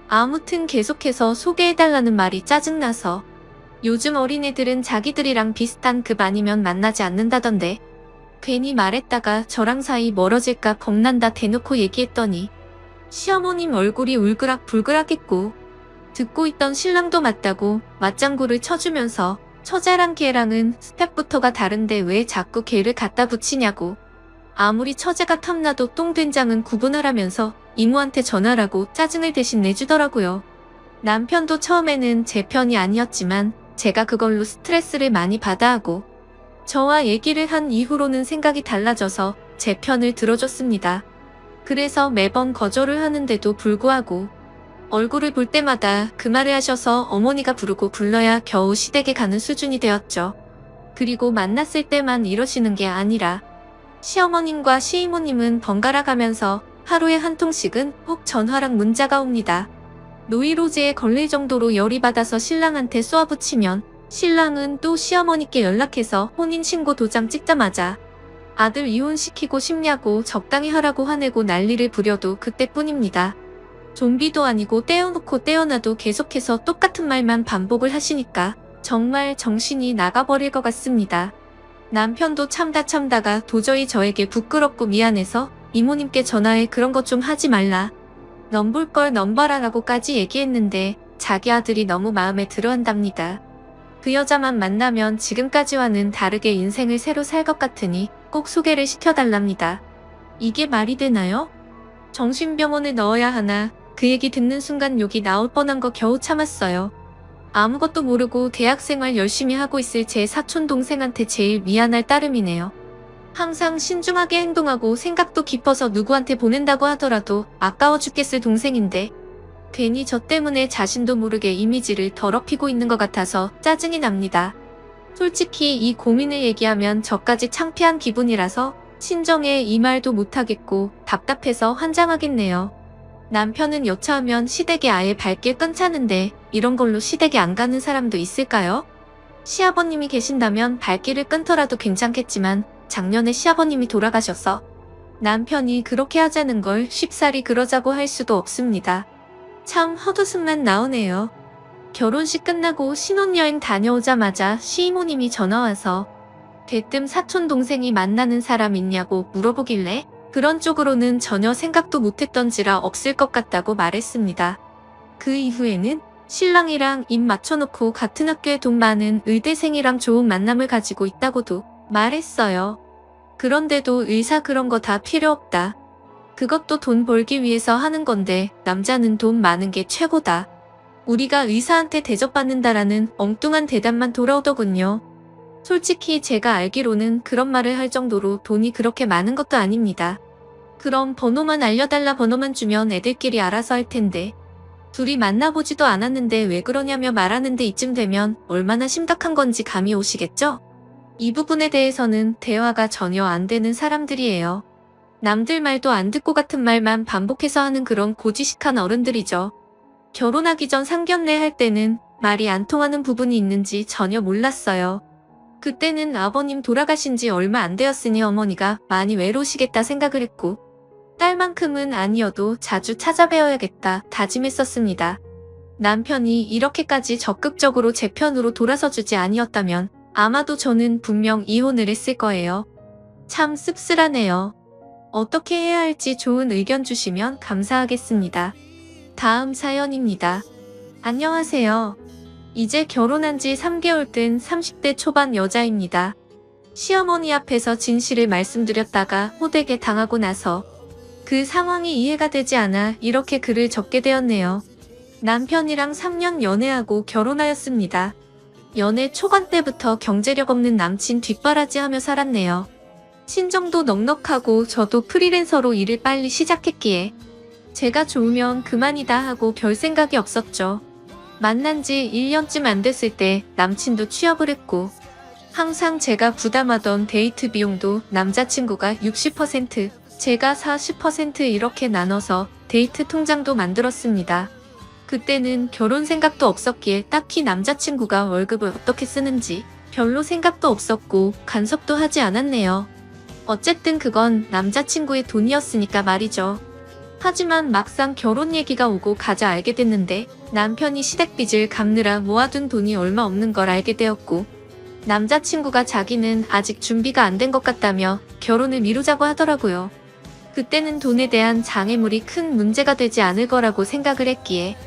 아무튼 계속해서 소개해달라는 말이 짜증나서 요즘 어린애들은 자기들이랑 비슷한 급 아니면 만나지 않는다던데, 괜히 말했다가 저랑 사이 멀어질까 겁난다 대놓고 얘기했더니 시어머님 얼굴이 울그락불그락했고, 듣고 있던 신랑도 맞다고 맞장구를 쳐주면서 처제랑 걔랑은 스펙부터가 다른데 왜 자꾸 걔를 갖다 붙이냐고, 아무리 처제가 탐나도 똥된장은 구분하라면서 이모한테 전화라고 짜증을 대신 내주더라고요. 남편도 처음에는 제 편이 아니었지만 제가 그걸로 스트레스를 많이 받아 하고, 저와 얘기를 한 이후로는 생각이 달라져서 제 편을 들어줬습니다. 그래서 매번 거절을 하는데도 불구하고 얼굴을 볼 때마다 그 말을 하셔서 어머니가 부르고 불러야 겨우 시댁에 가는 수준이 되었죠. 그리고 만났을 때만 이러시는 게 아니라 시어머님과 시이모님은 번갈아 가면서 하루에 한 통씩은 꼭 전화랑 문자가 옵니다. 노이로제에 걸릴 정도로 열이 받아서 신랑한테 쏘아붙이면 신랑은 또 시어머니께 연락해서 혼인신고 도장 찍자마자 아들 이혼시키고 싶냐고 적당히 하라고 화내고 난리를 부려도 그때뿐입니다. 좀비도 아니고 떼어놓고 떼어놔도 계속해서 똑같은 말만 반복을 하시니까 정말 정신이 나가버릴 것 같습니다. 남편도 참다가 도저히 저에게 부끄럽고 미안해서 이모님께 전화해 그런 거 좀 하지 말라, 넘볼 걸 넘봐라라고까지 얘기했는데 자기 아들이 너무 마음에 들어한답니다. 그 여자만 만나면 지금까지와는 다르게 인생을 새로 살 것 같으니 꼭 소개를 시켜달랍니다. 이게 말이 되나요? 정신병원에 넣어야 하나. 그 얘기 듣는 순간 욕이 나올 뻔한 거 겨우 참았어요. 아무것도 모르고 대학생활 열심히 하고 있을 제 사촌동생한테 제일 미안할 따름이네요. 항상 신중하게 행동하고 생각도 깊어서 누구한테 보낸다고 하더라도 아까워 죽겠을 동생인데 괜히 저 때문에 자신도 모르게 이미지를 더럽히고 있는 것 같아서 짜증이 납니다. 솔직히 이 고민을 얘기하면 저까지 창피한 기분이라서 친정에 이 말도 못하겠고 답답해서 환장하겠네요. 남편은 여차하면 시댁에 아예 발길 끊자는데 이런 걸로 시댁에 안 가는 사람도 있을까요? 시아버님이 계신다면 발길을 끊더라도 괜찮겠지만 작년에 시아버님이 돌아가셔서 남편이 그렇게 하자는 걸 쉽사리 그러자고 할 수도 없습니다. 참 헛웃음만 나오네요. 결혼식 끝나고 신혼여행 다녀오자마자 시이모님이 전화와서 대뜸 사촌동생이 만나는 사람 있냐고 물어보길래 그런 쪽으로는 전혀 생각도 못했던지라 없을 것 같다고 말했습니다. 그 이후에는 신랑이랑 입 맞춰놓고 같은 학교에 돈 많은 의대생이랑 좋은 만남을 가지고 있다고도 말했어요. 그런데도 의사 그런 거 다 필요 없다. 그것도 돈 벌기 위해서 하는 건데 남자는 돈 많은 게 최고다. 우리가 의사한테 대접받는다라는 엉뚱한 대답만 돌아오더군요. 솔직히 제가 알기로는 그런 말을 할 정도로 돈이 그렇게 많은 것도 아닙니다. 그럼 번호만 알려달라. 번호만 주면 애들끼리 알아서 할 텐데. 둘이 만나보지도 않았는데 왜 그러냐며 말하는데 이쯤 되면 얼마나 심각한 건지 감이 오시겠죠? 이 부분에 대해서는 대화가 전혀 안 되는 사람들이에요. 남들 말도 안 듣고 같은 말만 반복해서 하는 그런 고지식한 어른들이죠. 결혼하기 전 상견례 할 때는 말이 안 통하는 부분이 있는지 전혀 몰랐어요. 그때는 아버님 돌아가신 지 얼마 안 되었으니 어머니가 많이 외로우시겠다 생각을 했고 딸만큼은 아니어도 자주 찾아뵈어야겠다 다짐했었습니다. 남편이 이렇게까지 적극적으로 제 편으로 돌아서 주지 아니었다면 아마도 저는 분명 이혼을 했을 거예요. 참 씁쓸하네요. 어떻게 해야 할지 좋은 의견 주시면 감사하겠습니다. 다음 사연입니다. 안녕하세요. 이제 결혼한 지 3개월 된 30대 초반 여자입니다. 시어머니 앞에서 진실을 말씀드렸다가 호되게 당하고 나서 그 상황이 이해가 되지 않아 이렇게 글을 적게 되었네요. 남편이랑 3년 연애하고 결혼하였습니다. 연애 초반 때부터 경제력 없는 남친 뒷바라지하며 살았네요. 친정도 넉넉하고 저도 프리랜서로 일을 빨리 시작했기에 제가 좋으면 그만이다 하고 별 생각이 없었죠. 만난 지 1년쯤 안 됐을 때 남친도 취업을 했고 항상 제가 부담하던 데이트 비용도 남자친구가 60%, 제가 40% 이렇게 나눠서 데이트 통장도 만들었습니다. 그때는 결혼 생각도 없었기에 딱히 남자친구가 월급을 어떻게 쓰는지 별로 생각도 없었고 간섭도 하지 않았네요. 어쨌든 그건 남자친구의 돈이었으니까 말이죠. 하지만 막상 결혼 얘기가 오고 가자 알게 됐는데 남편이 시댁빚을 갚느라 모아둔 돈이 얼마 없는 걸 알게 되었고 남자친구가 자기는 아직 준비가 안 된 것 같다며 결혼을 미루자고 하더라고요. 그때는 돈에 대한 장애물이 큰 문제가 되지 않을 거라고 생각을 했기에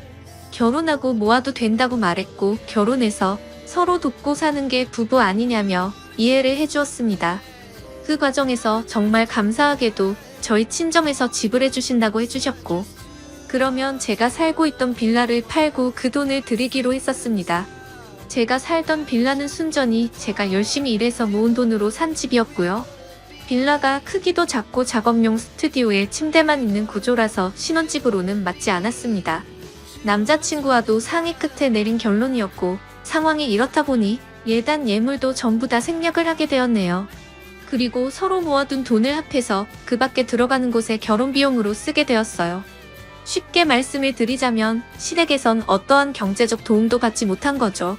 결혼하고 모아도 된다고 말했고 결혼해서 서로 돕고 사는 게 부부 아니냐며 이해를 해주었습니다. 그 과정에서 정말 감사하게도 저희 친정에서 지불해 주신다고 해주셨고 그러면 제가 살고 있던 빌라를 팔고 그 돈을 드리기로 했었습니다. 제가 살던 빌라는 순전히 제가 열심히 일해서 모은 돈으로 산 집이었고요. 빌라가 크기도 작고 작업용 스튜디오에 침대만 있는 구조라서 신혼집으로는 맞지 않았습니다. 남자친구와도 상의 끝에 내린 결론이었고 상황이 이렇다 보니 예단 예물도 전부 다 생략을 하게 되었네요. 그리고 서로 모아둔 돈을 합해서 그 밖에 들어가는 곳에 결혼 비용으로 쓰게 되었어요. 쉽게 말씀을 드리자면 시댁에선 어떠한 경제적 도움도 받지 못한 거죠.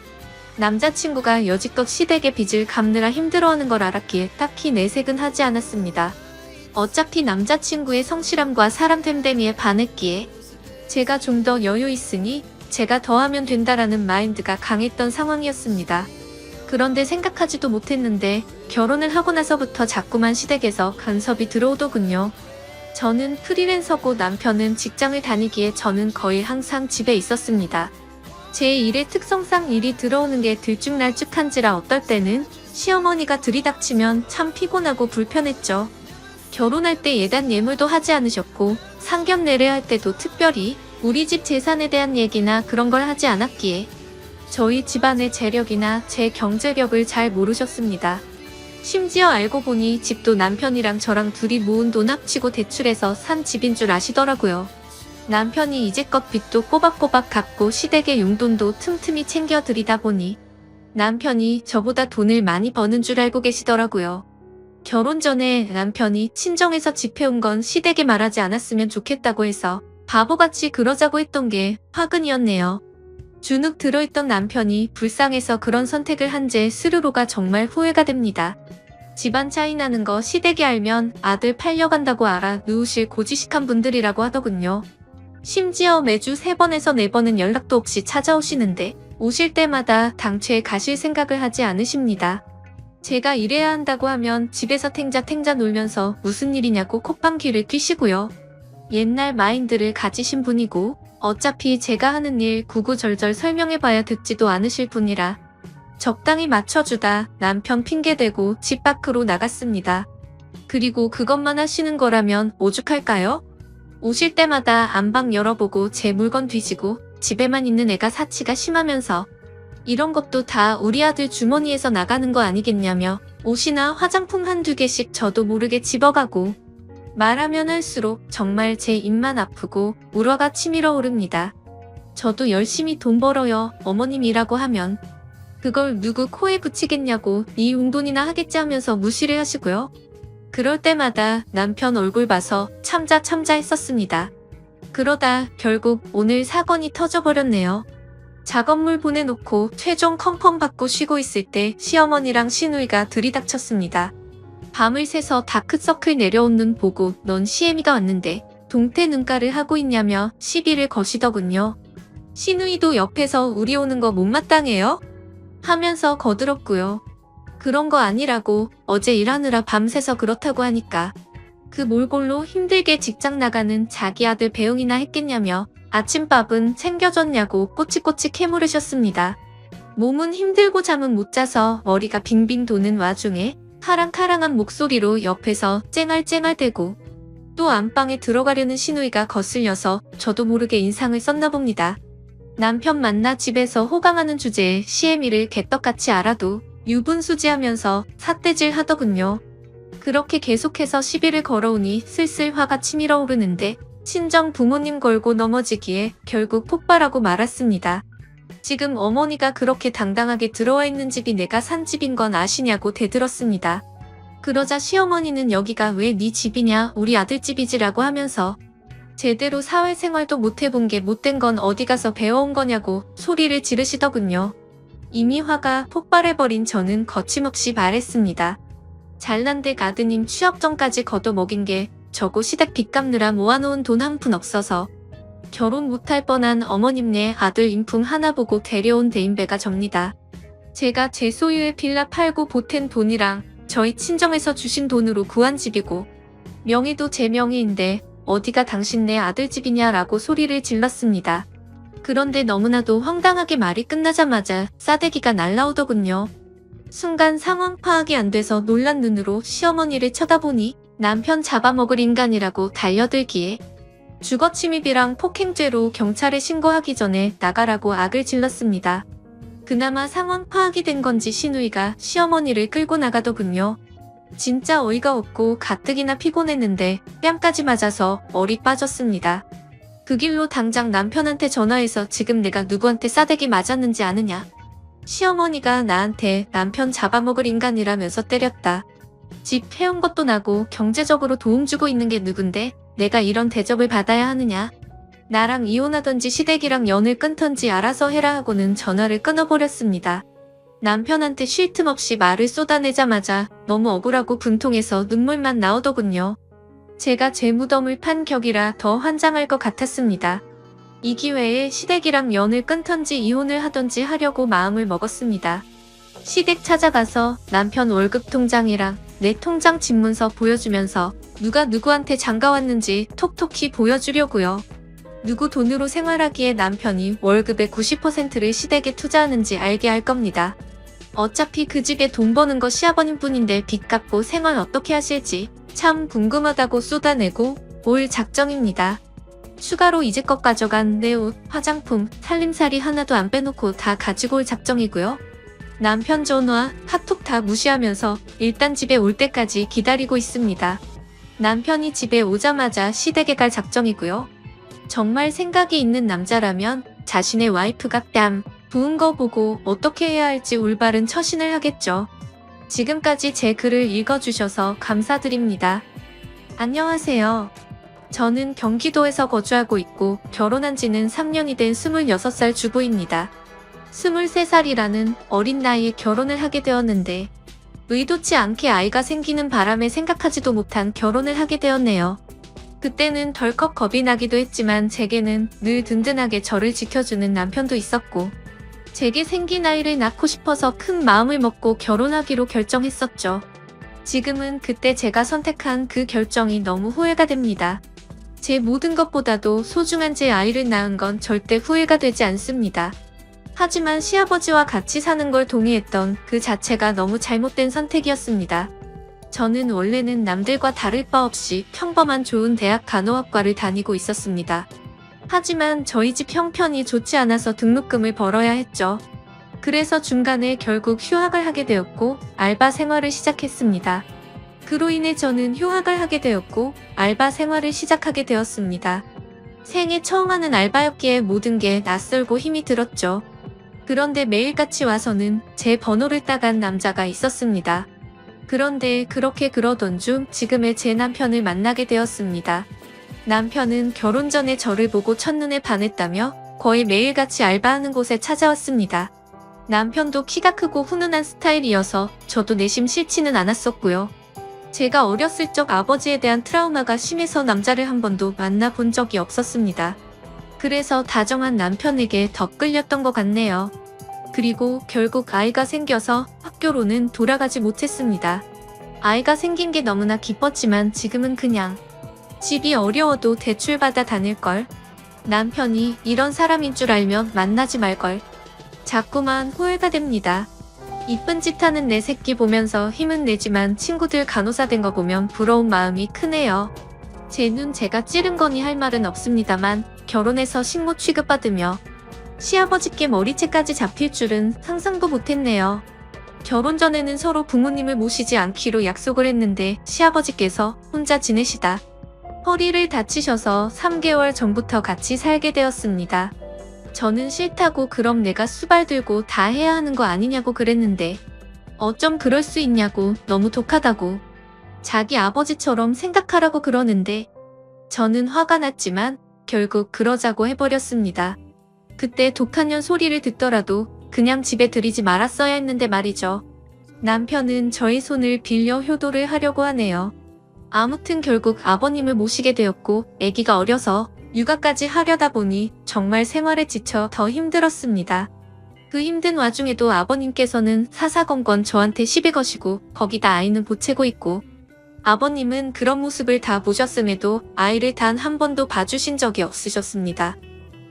남자친구가 여지껏 시댁의 빚을 갚느라 힘들어하는 걸 알았기에 딱히 내색은 하지 않았습니다. 어차피 남자친구의 성실함과 사람 됨됨이에 반했기에 제가 좀 더 여유 있으니 제가 더 하면 된다라는 마인드가 강했던 상황이었습니다. 그런데 생각하지도 못했는데 결혼을 하고 나서부터 자꾸만 시댁에서 간섭이 들어오더군요. 저는 프리랜서고 남편은 직장을 다니기에 저는 거의 항상 집에 있었습니다. 제 일의 특성상 일이 들어오는 게 들쭉날쭉한지라 어떨 때는 시어머니가 들이닥치면 참 피곤하고 불편했죠. 결혼할 때 예단 예물도 하지 않으셨고 상견례를 할 때도 특별히 우리 집 재산에 대한 얘기나 그런 걸 하지 않았기에 저희 집안의 재력이나 제 경제력을 잘 모르셨습니다. 심지어 알고 보니 집도 남편이랑 저랑 둘이 모은 돈 합치고 대출해서 산 집인 줄 아시더라고요. 남편이 이제껏 빚도 꼬박꼬박 갚고 시댁의 용돈도 틈틈이 챙겨드리다 보니 남편이 저보다 돈을 많이 버는 줄 알고 계시더라고요. 결혼 전에 남편이 친정에서 집 해온 건 시댁에 말하지 않았으면 좋겠다고 해서 바보같이 그러자고 했던 게 화근이었네요. 주눅 들어있던 남편이 불쌍해서 그런 선택을 한 제 스스로가 정말 후회가 됩니다. 집안 차이 나는 거 시댁이 알면 아들 팔려간다고 알아 누우실 고지식한 분들이라고 하더군요. 심지어 매주 3번에서 4번은 연락도 없이 찾아오시는데 오실 때마다 당최 가실 생각을 하지 않으십니다. 제가 일해야 한다고 하면 집에서 탱자 놀면서 무슨 일이냐고 콧방귀를 뀌시고요. 옛날 마인드를 가지신 분이고 어차피 제가 하는 일 구구절절 설명해봐야 듣지도 않으실 분이라 적당히 맞춰주다 남편 핑계대고 집 밖으로 나갔습니다. 그리고 그것만 하시는 거라면 오죽할까요? 오실 때마다 안방 열어보고 제 물건 뒤지고 집에만 있는 애가 사치가 심하면서 이런 것도 다 우리 아들 주머니에서 나가는 거 아니겠냐며 옷이나 화장품 한두 개씩 저도 모르게 집어가고 말하면 할수록 정말 제 입만 아프고 우러가 치밀어 오릅니다. 저도 열심히 돈 벌어요. 어머님이라고 하면 그걸 누구 코에 붙이겠냐고 이 용돈이나 하겠지 하면서 무시를 하시고요. 그럴 때마다 남편 얼굴 봐서 참자 했었습니다. 그러다 결국 오늘 사건이 터져버렸네요. 작업물 보내놓고 최종 컨펌 받고 쉬고 있을 때 시어머니랑 시누이가 들이닥쳤습니다. 밤을 새서 다크서클 내려온 눈 보고 넌 시애미가 왔는데 동태 눈가를 하고 있냐며 시비를 거시더군요. 시누이도 옆에서 우리 오는 거 못마땅해요? 하면서 거들었고요. 그런 거 아니라고 어제 일하느라 밤새서 그렇다고 하니까 그 몰골로 힘들게 직장 나가는 자기 아들 배웅이나 했겠냐며 아침밥은 챙겨줬냐고 꼬치꼬치 캐물으셨습니다. 몸은 힘들고 잠은 못 자서 머리가 빙빙 도는 와중에 카랑카랑한 목소리로 옆에서 쨍알쨍알대고 또 안방에 들어가려는 시누이가 거슬려서 저도 모르게 인상을 썼나 봅니다. 남편 만나 집에서 호강하는 주제에 시애미를 개떡같이 알아도 유분수지하면서 삿대질 하더군요. 그렇게 계속해서 시비를 걸어오니 슬슬 화가 치밀어 오르는데 친정 부모님 걸고 넘어지기에 결국 폭발하고 말았습니다. 지금 어머니가 그렇게 당당하게 들어와 있는 집이 내가 산 집인 건 아시냐고 대들었습니다. 그러자 시어머니는 여기가 왜 네 집이냐 우리 아들 집이지라고 하면서 제대로 사회생활도 못 해본 게 못된 건 어디 가서 배워온 거냐고 소리를 지르시더군요. 이미 화가 폭발해버린 저는 거침없이 말했습니다. 잘난 데 가드님 취업 전까지 걷어먹인 게 저고 시댁 빚 갚느라 모아놓은 돈 한 푼 없어서 결혼 못할 뻔한 어머님네 아들 인품 하나 보고 데려온 대인배가 접니다. 제가 제 소유의 빌라 팔고 보탠 돈이랑 저희 친정에서 주신 돈으로 구한 집이고 명의도 제 명의인데 어디가 당신네 아들 집이냐라고 소리를 질렀습니다. 그런데 너무나도 황당하게 말이 끝나자마자 싸대기가 날라오더군요. 순간 상황 파악이 안 돼서 놀란 눈으로 시어머니를 쳐다보니 남편 잡아먹을 인간이라고 달려들기에 주거침입이랑 폭행죄로 경찰에 신고하기 전에 나가라고 악을 질렀습니다. 그나마 상황 파악이 된 건지 시누이가 시어머니를 끌고 나가더군요. 진짜 어이가 없고 가뜩이나 피곤했는데 뺨까지 맞아서 얼이 빠졌습니다. 그 길로 당장 남편한테 전화해서 지금 내가 누구한테 싸대기 맞았는지 아느냐. 시어머니가 나한테 남편 잡아먹을 인간이라면서 때렸다. 집 해온 것도 나고 경제적으로 도움 주고 있는 게 누군데 내가 이런 대접을 받아야 하느냐. 나랑 이혼하던지 시댁이랑 연을 끊던지 알아서 해라 하고는 전화를 끊어버렸습니다. 남편한테 쉴 틈 없이 말을 쏟아내자마자 너무 억울하고 분통해서 눈물만 나오더군요. 제가 제 무덤을 판 격이라 더 환장할 것 같았습니다. 이 기회에 시댁이랑 연을 끊던지 이혼을 하던지 하려고 마음을 먹었습니다. 시댁 찾아가서 남편 월급 통장이랑 내 통장 집문서 보여주면서 누가 누구한테 장가왔는지 톡톡히 보여주려고요. 누구 돈으로 생활하기에 남편이 월급의 90%를 시댁에 투자하는지 알게 할 겁니다. 어차피 그 집에 돈 버는 거 시아버님 뿐인데 빚 갚고 생활 어떻게 하실지 참 궁금하다고 쏟아내고 올 작정입니다. 추가로 이제껏 가져간 내 옷, 화장품, 살림살이 하나도 안 빼놓고 다 가지고 올 작정이고요. 남편 전화, 카톡 다 무시하면서 일단 집에 올 때까지 기다리고 있습니다. 남편이 집에 오자마자 시댁에 갈 작정이고요. 정말 생각이 있는 남자라면 자신의 와이프가 뺨 부은 거 보고 어떻게 해야 할지 올바른 처신을 하겠죠. 지금까지 제 글을 읽어주셔서 감사드립니다. 안녕하세요. 저는 경기도에서 거주하고 있고 결혼한 지는 3년이 된 26살 주부입니다. 23살이라는 어린 나이에 결혼을 하게 되었는데 의도치 않게 아이가 생기는 바람에 생각하지도 못한 결혼을 하게 되었네요. 그때는 덜컥 겁이 나기도 했지만 제게는 늘 든든하게 저를 지켜주는 남편도 있었고 제게 생긴 아이를 낳고 싶어서 큰 마음을 먹고 결혼하기로 결정했었죠. 지금은 그때 제가 선택한 그 결정이 너무 후회가 됩니다. 제 모든 것보다도 소중한 제 아이를 낳은 건 절대 후회가 되지 않습니다. 하지만 시아버지와 같이 사는 걸 동의했던 그 자체가 너무 잘못된 선택이었습니다. 저는 원래는 남들과 다를 바 없이 평범한 좋은 대학 간호학과를 다니고 있었습니다. 하지만 저희 집 형편이 좋지 않아서 등록금을 벌어야 했죠. 그래서 중간에 결국 휴학을 하게 되었고 알바 생활을 시작했습니다. 그로 인해 저는 휴학을 하게 되었고 알바 생활을 시작하게 되었습니다. 생애 처음 하는 알바였기에 모든 게 낯설고 힘이 들었죠. 그런데 매일같이 와서는 제 번호를 따간 남자가 있었습니다. 그런데 그렇게 그러던 중 지금의 제 남편을 만나게 되었습니다. 남편은 결혼 전에 저를 보고 첫눈에 반했다며 거의 매일같이 알바하는 곳에 찾아왔습니다. 남편도 키가 크고 훈훈한 스타일이어서 저도 내심 싫지는 않았었고요. 제가 어렸을 적 아버지에 대한 트라우마가 심해서 남자를 한 번도 만나본 적이 없었습니다. 그래서 다정한 남편에게 더 끌렸던 것 같네요. 그리고 결국 아이가 생겨서 학교로는 돌아가지 못했습니다. 아이가 생긴 게 너무나 기뻤지만 지금은 그냥 집이 어려워도 대출받아 다닐걸. 남편이 이런 사람인 줄 알면 만나지 말걸. 자꾸만 후회가 됩니다. 이쁜 짓 하는 내 새끼 보면서 힘은 내지만 친구들 간호사 된 거 보면 부러운 마음이 크네요. 제 눈 제가 찌른 거니 할 말은 없습니다만 결혼해서 식모 취급받으며 시아버지께 머리채까지 잡힐 줄은 상상도 못했네요. 결혼 전에는 서로 부모님을 모시지 않기로 약속을 했는데 시아버지께서 혼자 지내시다 허리를 다치셔서 3개월 전부터 같이 살게 되었습니다. 저는 싫다고 그럼 내가 수발 들고 다 해야 하는 거 아니냐고 그랬는데 어쩜 그럴 수 있냐고 너무 독하다고 자기 아버지처럼 생각하라고 그러는데 저는 화가 났지만 결국 그러자고 해버렸습니다. 그때 독한 년 소리를 듣더라도 그냥 집에 들이지 말았어야 했는데 말이죠. 남편은 저의 손을 빌려 효도를 하려고 하네요. 아무튼 결국 아버님을 모시게 되었고 아기가 어려서 육아까지 하려다 보니 정말 생활에 지쳐 더 힘들었습니다. 그 힘든 와중에도 아버님께서는 사사건건 저한테 시비 거시고 거기다 아이는 보채고 있고 아버님은 그런 모습을 다 보셨음에도 아이를 단 한 번도 봐주신 적이 없으셨습니다.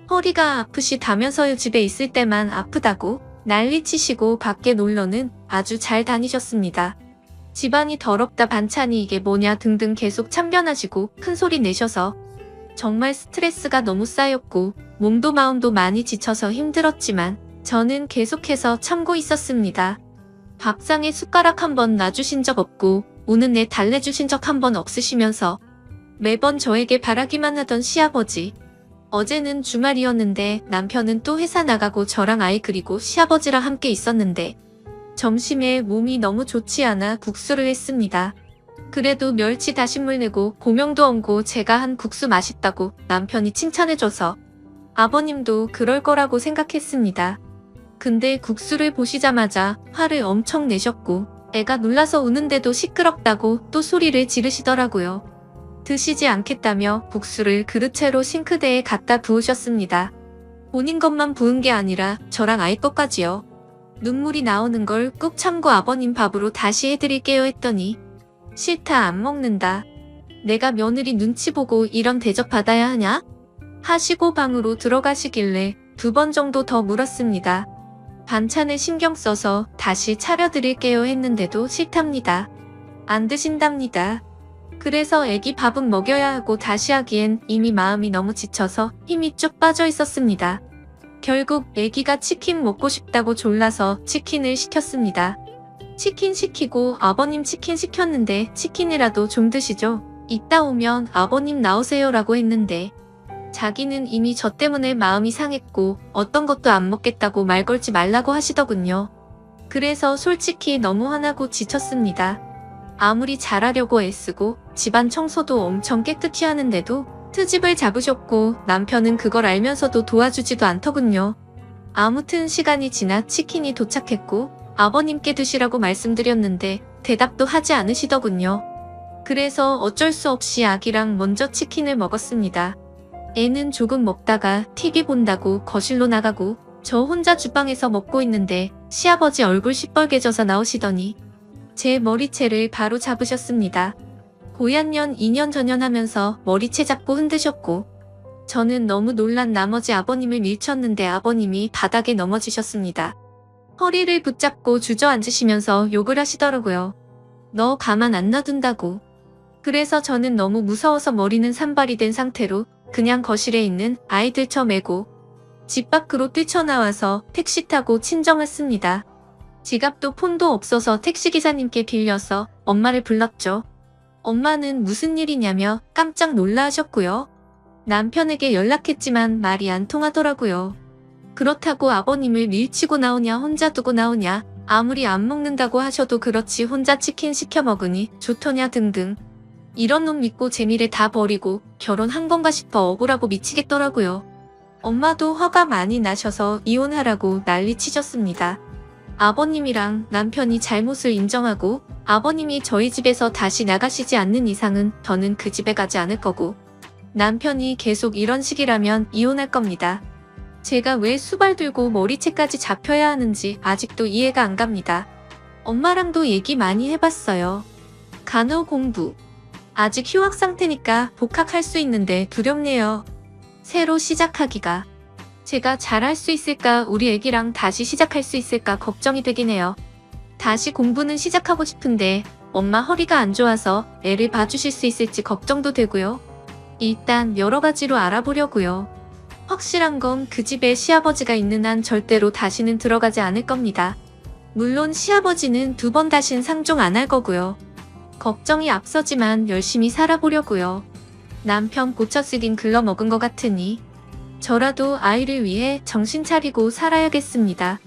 허리가 아프시다면서요 집에 있을 때만 아프다고 난리치시고 밖에 놀러는 아주 잘 다니셨습니다. 집안이 더럽다 반찬이 이게 뭐냐 등등 계속 참견하시고 큰소리 내셔서 정말 스트레스가 너무 쌓였고 몸도 마음도 많이 지쳐서 힘들었지만 저는 계속해서 참고 있었습니다. 밥상에 숟가락 한 번 놔주신 적 없고 우는 내 달래주신 적 한 번 없으시면서 매번 저에게 바라기만 하던 시아버지. 어제는 주말이었는데 남편은 또 회사 나가고 저랑 아이 그리고 시아버지랑 함께 있었는데 점심에 몸이 너무 좋지 않아 국수를 했습니다. 그래도 멸치 다신물 내고 고명도 얹고 제가 한 국수 맛있다고 남편이 칭찬해줘서 아버님도 그럴 거라고 생각했습니다. 근데 국수를 보시자마자 화를 엄청 내셨고 애가 놀라서 우는데도 시끄럽다고 또 소리를 지르시더라고요. 드시지 않겠다며 국수를 그릇채로 싱크대에 갖다 부으셨습니다. 본인 것만 부은 게 아니라 저랑 아이 것까지요. 눈물이 나오는 걸 꾹 참고 아버님 밥으로 다시 해드릴게요 했더니 싫다 안 먹는다. 내가 며느리 눈치 보고 이런 대접 받아야 하냐? 하시고 방으로 들어가시길래 2번 정도 더 물었습니다. 반찬에 신경 써서 다시 차려드릴게요 했는데도 싫답니다. 안 드신답니다. 그래서 애기 밥은 먹여야 하고 다시 하기엔 이미 마음이 너무 지쳐서 힘이 쭉 빠져 있었습니다. 결국 애기가 치킨 먹고 싶다고 졸라서 치킨을 시켰습니다. 치킨 시키고 아버님 치킨 시켰는데 치킨이라도 좀 드시죠. 이따 오면 아버님 나오세요라고 했는데 자기는 이미 저 때문에 마음이 상했고 어떤 것도 안 먹겠다고 말 걸지 말라고 하시더군요. 그래서 솔직히 너무 화나고 지쳤습니다. 아무리 잘하려고 애쓰고 집안 청소도 엄청 깨끗이 하는데도 트집을 잡으셨고 남편은 그걸 알면서도 도와주지도 않더군요. 아무튼 시간이 지나 치킨이 도착했고 아버님께 드시라고 말씀드렸는데 대답도 하지 않으시더군요. 그래서 어쩔 수 없이 아기랑 먼저 치킨을 먹었습니다. 애는 조금 먹다가 TV 본다고 거실로 나가고 저 혼자 주방에서 먹고 있는데 시아버지 얼굴 시뻘개져서 나오시더니 제 머리채를 바로 잡으셨습니다. 고얀년 2년 전연하면서 머리채 잡고 흔드셨고 저는 너무 놀란 나머지 아버님을 밀쳤는데 아버님이 바닥에 넘어지셨습니다. 허리를 붙잡고 주저앉으시면서 욕을 하시더라고요. 너 가만 안 놔둔다고. 그래서 저는 너무 무서워서 머리는 산발이 된 상태로 그냥 거실에 있는 아이들 쳐 메고 집 밖으로 뛰쳐나와서 택시 타고 친정 왔습니다. 지갑도 폰도 없어서 택시기사님께 빌려서 엄마를 불렀죠. 엄마는 무슨 일이냐며 깜짝 놀라하셨고요. 남편에게 연락했지만 말이 안 통하더라고요. 그렇다고 아버님을 밀치고 나오냐 혼자 두고 나오냐 아무리 안 먹는다고 하셔도 그렇지 혼자 치킨 시켜 먹으니 좋더냐 등등. 이런 놈 믿고 재미를 다 버리고 결혼한 건가 싶어 억울하고 미치겠더라고요. 엄마도 화가 많이 나셔서 이혼하라고 난리치셨습니다. 아버님이랑 남편이 잘못을 인정하고 아버님이 저희 집에서 다시 나가시지 않는 이상은 저는 그 집에 가지 않을 거고 남편이 계속 이런 식이라면 이혼할 겁니다. 제가 왜 수발 들고 머리채까지 잡혀야 하는지 아직도 이해가 안 갑니다. 엄마랑도 얘기 많이 해봤어요. 간호 공부. 아직 휴학 상태니까 복학할 수 있는데 두렵네요. 새로 시작하기가. 제가 잘할 수 있을까 우리 애기랑 다시 시작할 수 있을까 걱정이 되긴 해요. 다시 공부는 시작하고 싶은데 엄마 허리가 안 좋아서 애를 봐주실 수 있을지 걱정도 되고요. 일단 여러 가지로 알아보려고요. 확실한 건 그 집에 시아버지가 있는 한 절대로 다시는 들어가지 않을 겁니다. 물론 시아버지는 2번 다신 상종 안 할 거고요. 걱정이 앞서지만 열심히 살아보려고요. 남편 고쳐쓰긴 글러먹은 것 같으니 저라도 아이를 위해 정신 차리고 살아야겠습니다.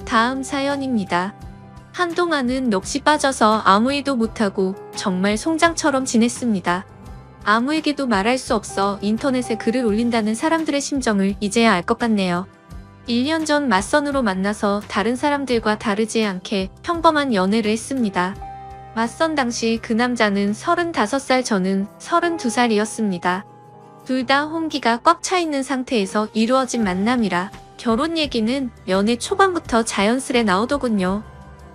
다음 사연입니다. 한동안은 넋이 빠져서 아무 일도 못하고 정말 송장처럼 지냈습니다. 아무에게도 말할 수 없어 인터넷에 글을 올린다는 사람들의 심정을 이제야 알 것 같네요. 1년 전 맞선으로 만나서 다른 사람들과 다르지 않게 평범한 연애를 했습니다. 맞선 당시 그 남자는 35살 저는 32살이었습니다. 둘 다 홍기가 꽉 차 있는 상태에서 이루어진 만남이라 결혼 얘기는 연애 초반부터 자연스레 나오더군요.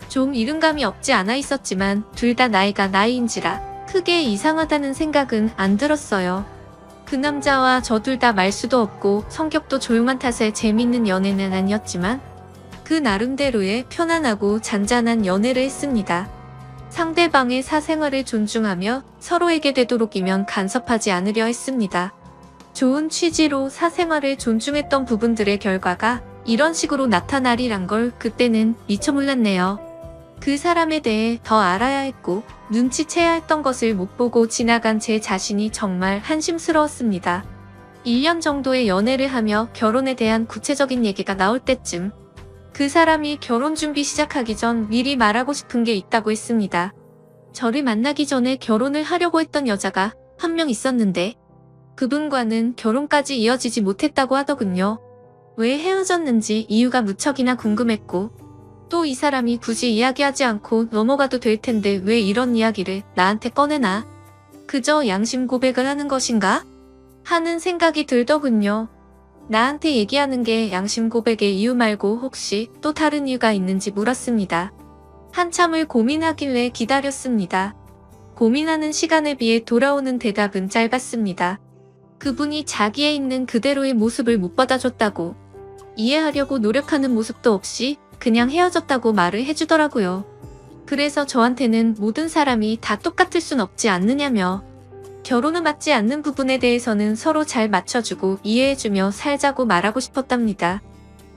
좀 이른감이 없지 않아 있었지만 둘 다 나이가 나이인지라 크게 이상하다는 생각은 안 들었어요. 그 남자와 저 둘 다 말수도 없고 성격도 조용한 탓에 재밌는 연애는 아니었지만 그 나름대로의 편안하고 잔잔한 연애를 했습니다. 상대방의 사생활을 존중하며 서로에게 되도록이면 간섭하지 않으려 했습니다. 좋은 취지로 사생활을 존중했던 부분들의 결과가 이런 식으로 나타나리란 걸 그때는 미처 몰랐네요. 그 사람에 대해 더 알아야 했고 눈치채야 했던 것을 못 보고 지나간 제 자신이 정말 한심스러웠습니다. 1년 정도의 연애를 하며 결혼에 대한 구체적인 얘기가 나올 때쯤 그 사람이 결혼 준비 시작하기 전 미리 말하고 싶은 게 있다고 했습니다. 저를 만나기 전에 결혼을 하려고 했던 여자가 한 명 있었는데 그분과는 결혼까지 이어지지 못했다고 하더군요. 왜 헤어졌는지 이유가 무척이나 궁금했고 또 이 사람이 굳이 이야기하지 않고 넘어가도 될 텐데 왜 이런 이야기를 나한테 꺼내나? 그저 양심 고백을 하는 것인가? 하는 생각이 들더군요. 나한테 얘기하는 게 양심 고백의 이유 말고 혹시 또 다른 이유가 있는지 물었습니다. 한참을 고민하길래 기다렸습니다. 고민하는 시간에 비해 돌아오는 대답은 짧았습니다. 그분이 자기에 있는 그대로의 모습을 못 받아줬다고, 이해하려고 노력하는 모습도 없이 그냥 헤어졌다고 말을 해주더라고요. 그래서 저한테는 모든 사람이 다 똑같을 순 없지 않느냐며 결혼을 맞지 않는 부분에 대해서는 서로 잘 맞춰주고 이해해주며 살자고 말하고 싶었답니다.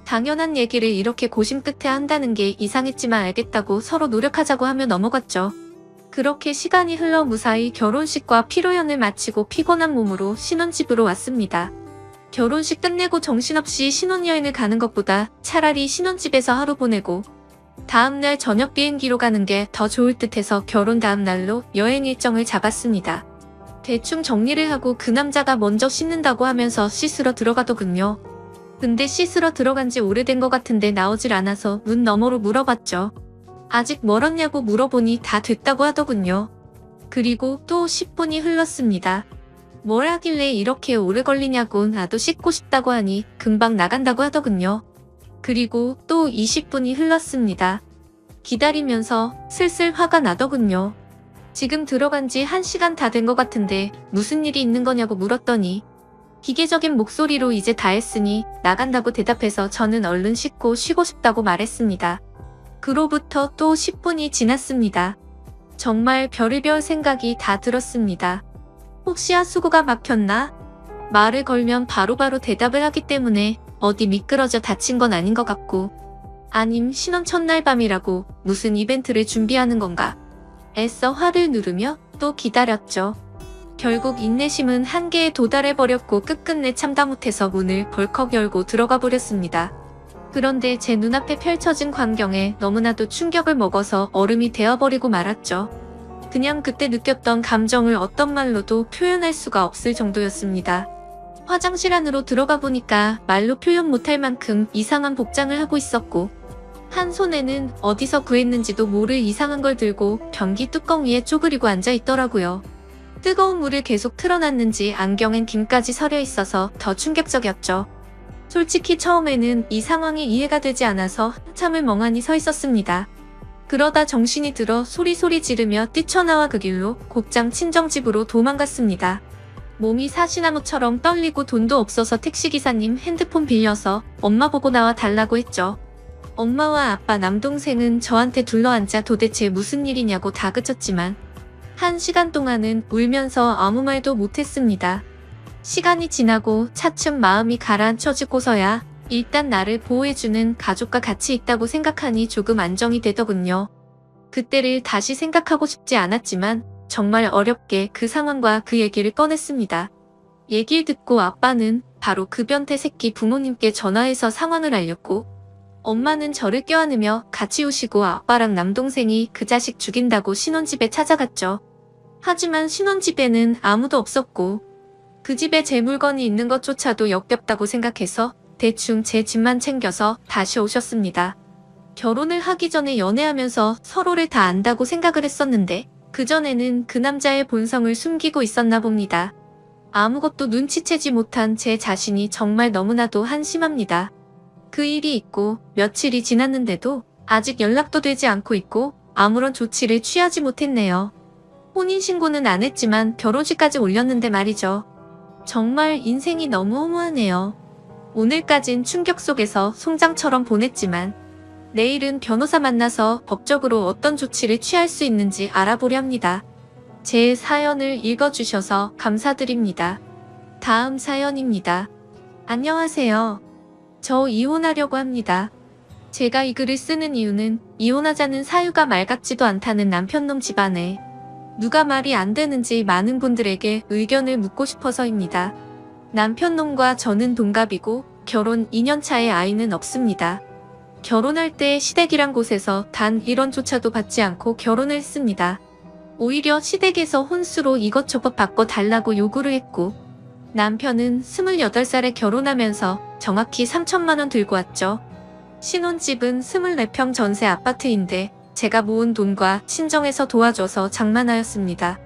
당연한 얘기를 이렇게 고심 끝에 한다는 게 이상했지만 알겠다고 서로 노력하자고 하며 넘어갔죠. 그렇게 시간이 흘러 무사히 결혼식과 피로연을 마치고 피곤한 몸으로 신혼집으로 왔습니다. 결혼식 끝내고 정신없이 신혼여행을 가는 것보다 차라리 신혼집에서 하루 보내고 다음날 저녁 비행기로 가는 게 더 좋을 듯해서 결혼 다음날로 여행 일정을 잡았습니다. 대충 정리를 하고 그 남자가 먼저 씻는다고 하면서 씻으러 들어가더군요. 근데 씻으러 들어간 지 오래된 것 같은데 나오질 않아서 문 너머로 물어봤죠. 아직 멀었냐고 물어보니 다 됐다고 하더군요. 그리고 또 10분이 흘렀습니다. 뭘 하길래 이렇게 오래 걸리냐고 나도 씻고 싶다고 하니 금방 나간다고 하더군요. 그리고 또 20분이 흘렀습니다. 기다리면서 슬슬 화가 나더군요. 지금 들어간 지 1시간 다 된 것 같은데 무슨 일이 있는 거냐고 물었더니 기계적인 목소리로 이제 다 했으니 나간다고 대답해서 저는 얼른 씻고 쉬고 싶다고 말했습니다. 그로부터 또 10분이 지났습니다. 정말 별의별 생각이 다 들었습니다. 혹시 하수구가 막혔나? 말을 걸면 바로바로 대답을 하기 때문에 어디 미끄러져 다친 건 아닌 것 같고 아님 신혼 첫날 밤이라고 무슨 이벤트를 준비하는 건가? 애써 화를 누르며 또 기다렸죠. 결국 인내심은 한계에 도달해버렸고 끝끝내 참다 못해서 문을 벌컥 열고 들어가 버렸습니다. 그런데 제 눈앞에 펼쳐진 광경에 너무나도 충격을 먹어서 얼음이 되어버리고 말았죠. 그냥 그때 느꼈던 감정을 어떤 말로도 표현할 수가 없을 정도였습니다. 화장실 안으로 들어가 보니까 말로 표현 못할 만큼 이상한 복장을 하고 있었고, 한 손에는 어디서 구했는지도 모를 이상한 걸 들고 변기 뚜껑 위에 쪼그리고 앉아 있더라고요. 뜨거운 물을 계속 틀어놨는지 안경엔 김까지 서려 있어서 더 충격적이었죠. 솔직히 처음에는 이 상황이 이해가 되지 않아서 한참을 멍하니 서 있었습니다. 그러다 정신이 들어 소리소리 지르며 뛰쳐나와 그 길로 곧장 친정집으로 도망갔습니다. 몸이 사시나무처럼 떨리고 돈도 없어서 택시기사님 핸드폰 빌려서 엄마 보고 나와 달라고 했죠. 엄마와 아빠 남동생은 저한테 둘러앉아 도대체 무슨 일이냐고 다그쳤지만 1시간 동안은 울면서 아무 말도 못했습니다. 시간이 지나고 차츰 마음이 가라앉혀지고서야 일단 나를 보호해주는 가족과 같이 있다고 생각하니 조금 안정이 되더군요. 그때를 다시 생각하고 싶지 않았지만 정말 어렵게 그 상황과 그 얘기를 꺼냈습니다. 얘기를 듣고 아빠는 바로 그 변태 새끼 부모님께 전화해서 상황을 알렸고, 엄마는 저를 껴안으며 같이 우시고 아빠랑 남동생이 그 자식 죽인다고 신혼집에 찾아갔죠. 하지만 신혼집에는 아무도 없었고 그 집에 제 물건이 있는 것조차도 역겹다고 생각해서 대충 제 집만 챙겨서 다시 오셨습니다. 결혼을 하기 전에 연애하면서 서로를 다 안다고 생각을 했었는데 그전에는 그 남자의 본성을 숨기고 있었나 봅니다. 아무것도 눈치채지 못한 제 자신이 정말 너무나도 한심합니다. 그 일이 있고 며칠이 지났는데도 아직 연락도 되지 않고 있고 아무런 조치를 취하지 못했네요. 혼인신고는 안 했지만 결혼식까지 올렸는데 말이죠. 정말 인생이 너무 허무하네요. 오늘까진 충격 속에서 송장처럼 보냈지만 내일은 변호사 만나서 법적으로 어떤 조치를 취할 수 있는지 알아보려 합니다. 제 사연을 읽어주셔서 감사드립니다. 다음 사연입니다. 안녕하세요. 저 이혼하려고 합니다. 제가 이 글을 쓰는 이유는 이혼하자는 사유가 말 같지도 않다는 남편놈 집안에 누가 말이 안 되는지 많은 분들에게 의견을 묻고 싶어서입니다. 남편놈과 저는 동갑이고 결혼 2년 차에 아이는 없습니다. 결혼할 때 시댁이란 곳에서 단 1원조차도 받지 않고 결혼을 했습니다. 오히려 시댁에서 혼수로 이것저것 바꿔달라고 요구를 했고, 남편은 28살에 결혼하면서 정확히 3천만 원 들고 왔죠. 신혼집은 24평 전세 아파트인데 제가 모은 돈과 친정에서 도와줘서 장만하였습니다.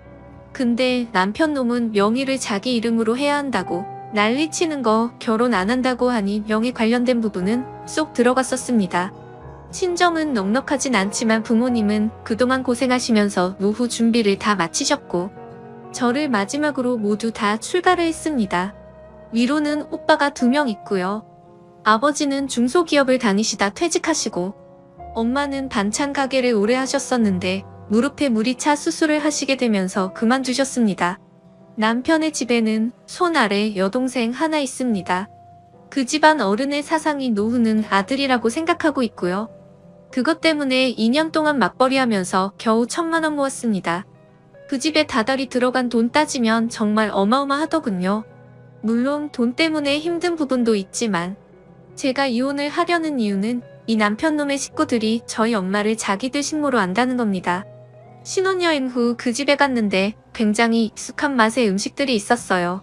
근데 남편놈은 명의를 자기 이름으로 해야 한다고 난리치는 거, 결혼 안 한다고 하니 명의 관련된 부분은 쏙 들어갔었습니다. 친정은 넉넉하진 않지만 부모님은 그동안 고생하시면서 노후 준비를 다 마치셨고 저를 마지막으로 모두 다 출가를 했습니다. 위로는 오빠가 2명 있고요. 아버지는 중소기업을 다니시다 퇴직하시고 엄마는 반찬 가게를 오래 하셨었는데 무릎에 물이 차 수술을 하시게 되면서 그만두셨습니다. 남편의 집에는 손 아래 여동생 하나 있습니다. 그 집안 어른의 사상이 노후는 아들이라고 생각하고 있고요. 그것 때문에 2년 동안 맞벌이하면서 겨우 1,000만 원 모았습니다. 그 집에 다달이 들어간 돈 따지면 정말 어마어마하더군요. 물론 돈 때문에 힘든 부분도 있지만 제가 이혼을 하려는 이유는 이 남편놈의 식구들이 저희 엄마를 자기들 식모로 안다는 겁니다. 신혼여행 후 그 집에 갔는데 굉장히 익숙한 맛의 음식들이 있었어요.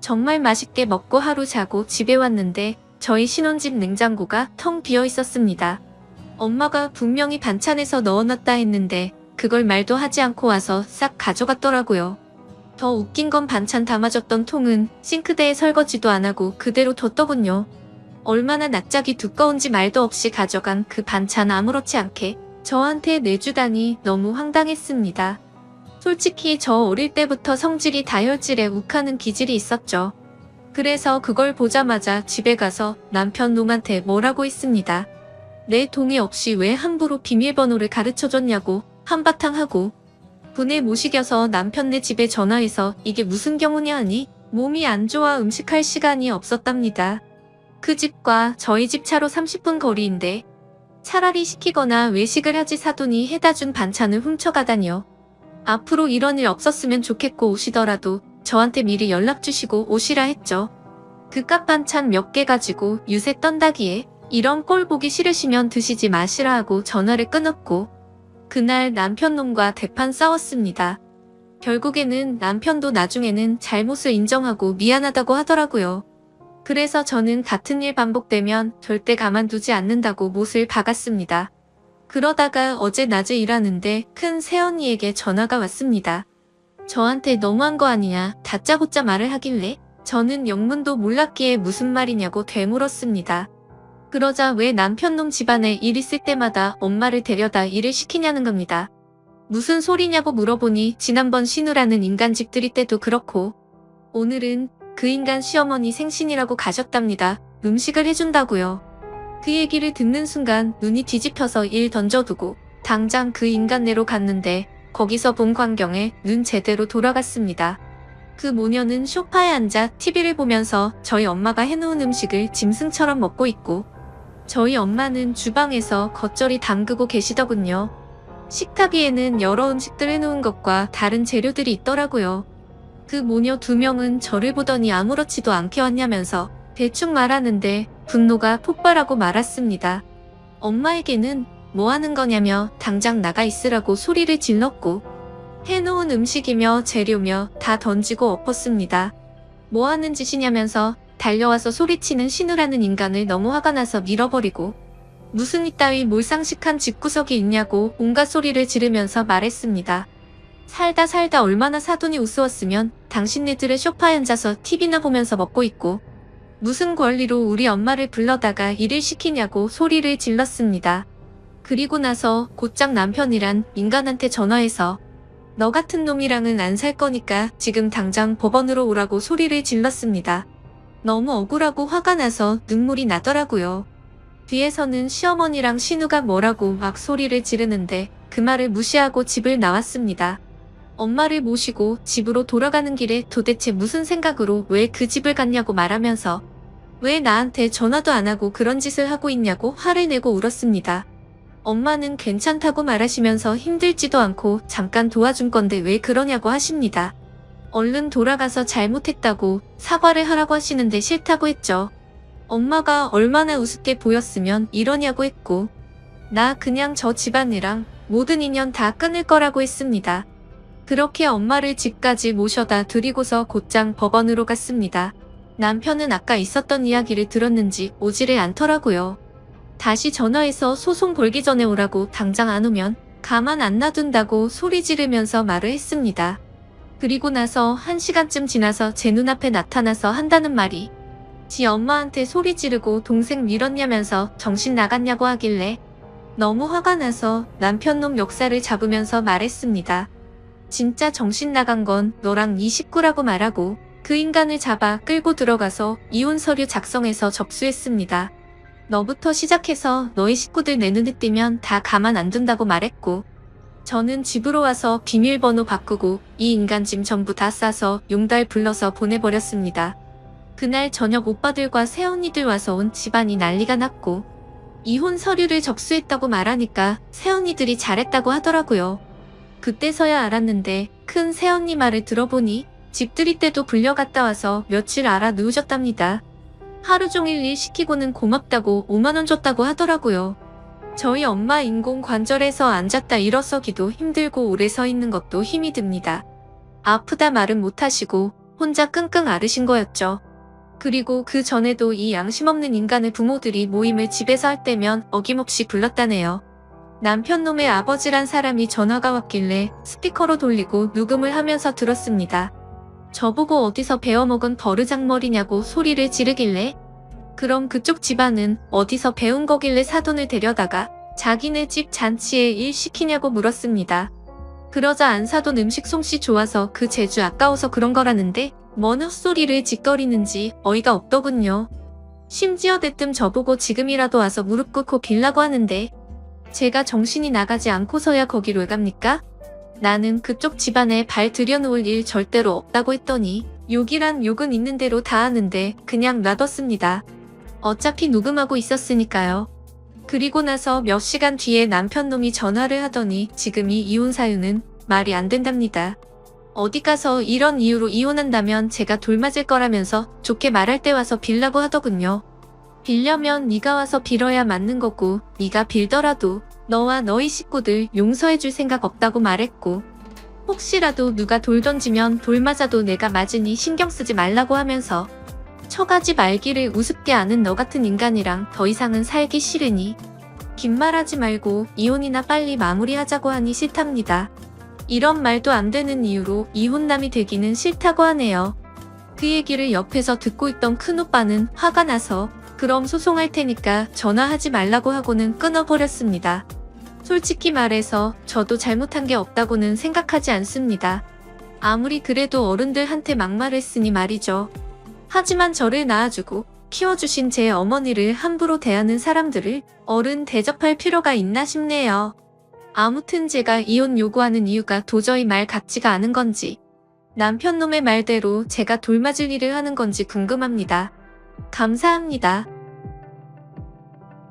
정말 맛있게 먹고 하루 자고 집에 왔는데 저희 신혼집 냉장고가 텅 비어 있었습니다. 엄마가 분명히 반찬에서 넣어놨다 했는데 그걸 말도 하지 않고 와서 싹 가져갔더라고요. 더 웃긴 건 반찬 담아줬던 통은 싱크대에 설거지도 안 하고 그대로 뒀더군요. 얼마나 낯짝이 두꺼운지 말도 없이 가져간 그 반찬 아무렇지 않게 저한테 내주다니 너무 황당했습니다. 솔직히 저 어릴 때부터 성질이 다혈질에 욱하는 기질이 있었죠. 그래서 그걸 보자마자 집에 가서 남편 놈한테 뭐라고 했습니다. 내 동의 없이 왜 함부로 비밀번호를 가르쳐줬냐고 한바탕 하고 분에 못이겨서 남편네 집에 전화해서 이게 무슨 경우냐 하니 몸이 안 좋아 음식할 시간이 없었답니다. 그 집과 저희 집 차로 30분 거리인데 차라리 시키거나 외식을 하지 사돈이 해다 준 반찬을 훔쳐가다니요. 앞으로 이런 일 없었으면 좋겠고 오시더라도 저한테 미리 연락 주시고 오시라 했죠. 그깟 반찬 몇 개 가지고 유세 떤다기에 이런 꼴 보기 싫으시면 드시지 마시라 하고 전화를 끊었고 그날 남편놈과 대판 싸웠습니다. 결국에는 남편도 나중에는 잘못을 인정하고 미안하다고 하더라고요. 그래서 저는 같은 일 반복되면 절대 가만두지 않는다고 못을 박았습니다. 그러다가 어제 낮에 일하는데 큰 새언니에게 전화가 왔습니다. 저한테 너무한 거 아니냐 다짜고짜 말을 하길래 저는 영문도 몰랐기에 무슨 말이냐고 되물었습니다. 그러자 왜 남편놈 집안에 일 있을 때마다 엄마를 데려다 일을 시키냐는 겁니다. 무슨 소리냐고 물어보니 지난번 신우라는 인간 집들이 때도 그렇고 오늘은 그 인간 시어머니 생신이라고 가셨답니다. 음식을 해준다고요. 그 얘기를 듣는 순간 눈이 뒤집혀서 일 던져두고 당장 그 인간네로 갔는데 거기서 본 광경에 눈 제대로 돌아갔습니다. 그 모녀는 소파에 앉아 TV를 보면서 저희 엄마가 해놓은 음식을 짐승처럼 먹고 있고 저희 엄마는 주방에서 겉절이 담그고 계시더군요. 식탁 위에는 여러 음식들 해놓은 것과 다른 재료들이 있더라고요. 그 모녀 2명은 저를 보더니 아무렇지도 않게 왔냐면서 대충 말하는데 분노가 폭발하고 말았습니다. 엄마에게는 뭐 하는 거냐며 당장 나가 있으라고 소리를 질렀고 해놓은 음식이며 재료며 다 던지고 엎었습니다. 뭐 하는 짓이냐면서 달려와서 소리치는 신우라는 인간을 너무 화가 나서 밀어버리고 무슨 이따위 몰상식한 집구석이 있냐고 온갖 소리를 지르면서 말했습니다. 살다 얼마나 사돈이 우스웠으면 당신네들의 소파에 앉아서 TV나 보면서 먹고 있고 무슨 권리로 우리 엄마를 불러다가 일을 시키냐고 소리를 질렀습니다. 그리고 나서 곧장 남편이란 인간한테 전화해서 너 같은 놈이랑은 안 살 거니까 지금 당장 법원으로 오라고 소리를 질렀습니다. 너무 억울하고 화가 나서 눈물이 나더라고요. 뒤에서는 시어머니랑 신우가 뭐라고 막 소리를 지르는데 그 말을 무시하고 집을 나왔습니다. 엄마를 모시고 집으로 돌아가는 길에 도대체 무슨 생각으로 왜 그 집을 갔냐고 말하면서 왜 나한테 전화도 안 하고 그런 짓을 하고 있냐고 화를 내고 울었습니다. 엄마는 괜찮다고 말하시면서 힘들지도 않고 잠깐 도와준 건데 왜 그러냐고 하십니다. 얼른 돌아가서 잘못했다고 사과를 하라고 하시는데 싫다고 했죠. 엄마가 얼마나 우습게 보였으면 이러냐고 했고 나 그냥 저 집안이랑 모든 인연 다 끊을 거라고 했습니다. 그렇게 엄마를 집까지 모셔다 드리고서 곧장 법원으로 갔습니다. 남편은 아까 있었던 이야기를 들었는지 오지를 않더라고요. 다시 전화해서 소송 걸기 전에 오라고 당장 안 오면 가만 안 놔둔다고 소리 지르면서 말을 했습니다. 그리고 나서 1시간쯤 지나서 제 눈앞에 나타나서 한다는 말이 지 엄마한테 소리 지르고 동생 밀었냐면서 정신 나갔냐고 하길래 너무 화가 나서 남편놈 멱살을 잡으면서 말했습니다. 진짜 정신 나간 건 너랑 이 식구라고 말하고 그 인간을 잡아 끌고 들어가서 이혼 서류 작성해서 접수했습니다. 너부터 시작해서 너희 식구들 내 눈에 띄면 다 가만 안 둔다고 말했고 저는 집으로 와서 비밀번호 바꾸고 이 인간 짐 전부 다 싸서 용달 불러서 보내버렸습니다. 그날 저녁 오빠들과 새언니들 와서 온 집안이 난리가 났고 이혼 서류를 접수했다고 말하니까 새언니들이 잘했다고 하더라고요. 그때서야 알았는데 큰 새언니 말을 들어보니 집들이 때도 불려갔다 와서 며칠 알아 누우셨답니다. 하루 종일 일 시키고는 고맙다고 5만원 줬다고 하더라고요. 저희 엄마 인공관절에서 앉았다 일어서기도 힘들고 오래 서 있는 것도 힘이 듭니다. 아프다 말은 못하시고 혼자 끙끙 앓으신 거였죠. 그리고 그 전에도 이 양심 없는 인간의 부모들이 모임을 집에서 할 때면 어김없이 불렀다네요. 남편놈의 아버지란 사람이 전화가 왔길래 스피커로 돌리고 녹음을 하면서 들었습니다. 저보고 어디서 배워먹은 버르장머리냐고 소리를 지르길래 그럼 그쪽 집안은 어디서 배운 거길래 사돈을 데려다가 자기네 집 잔치에 일 시키냐고 물었습니다. 그러자 안사돈 음식 솜씨 좋아서 그 재주 아까워서 그런 거라는데 뭔 헛소리를 짓거리는지 어이가 없더군요. 심지어 대뜸 저보고 지금이라도 와서 무릎 꿇고 빌라고 하는데 제가 정신이 나가지 않고서야 거기로 왜 갑니까? 나는 그쪽 집안에 발 들여놓을 일 절대로 없다고 했더니 욕이란 욕은 있는 대로 다 하는데 그냥 놔뒀습니다. 어차피 녹음하고 있었으니까요. 그리고 나서 몇 시간 뒤에 남편 놈이 전화를 하더니 지금 이 이혼 사유는 말이 안 된답니다. 어디 가서 이런 이유로 이혼한다면 제가 돌맞을 거라면서 좋게 말할 때 와서 빌라고 하더군요. 빌려면 네가 와서 빌어야 맞는 거고 네가 빌더라도 너와 너희 식구들 용서해줄 생각 없다고 말했고 혹시라도 누가 돌 던지면 돌 맞아도 내가 맞으니 신경 쓰지 말라고 하면서 처가지 말기를 우습게 아는 너 같은 인간이랑 더 이상은 살기 싫으니 긴 말하지 말고 이혼이나 빨리 마무리하자고 하니 싫답니다. 이런 말도 안 되는 이유로 이혼남이 되기는 싫다고 하네요. 그 얘기를 옆에서 듣고 있던 큰오빠는 화가 나서 그럼 소송할 테니까 전화하지 말라고 하고는 끊어버렸습니다. 솔직히 말해서 저도 잘못한 게 없다고는 생각하지 않습니다. 아무리 그래도 어른들한테 막말했으니 말이죠. 하지만 저를 낳아주고 키워주신 제 어머니를 함부로 대하는 사람들을 어른 대접할 필요가 있나 싶네요. 아무튼 제가 이혼 요구하는 이유가 도저히 말 같지가 않은 건지 남편 놈의 말대로 제가 돌맞을 일을 하는 건지 궁금합니다. 감사합니다.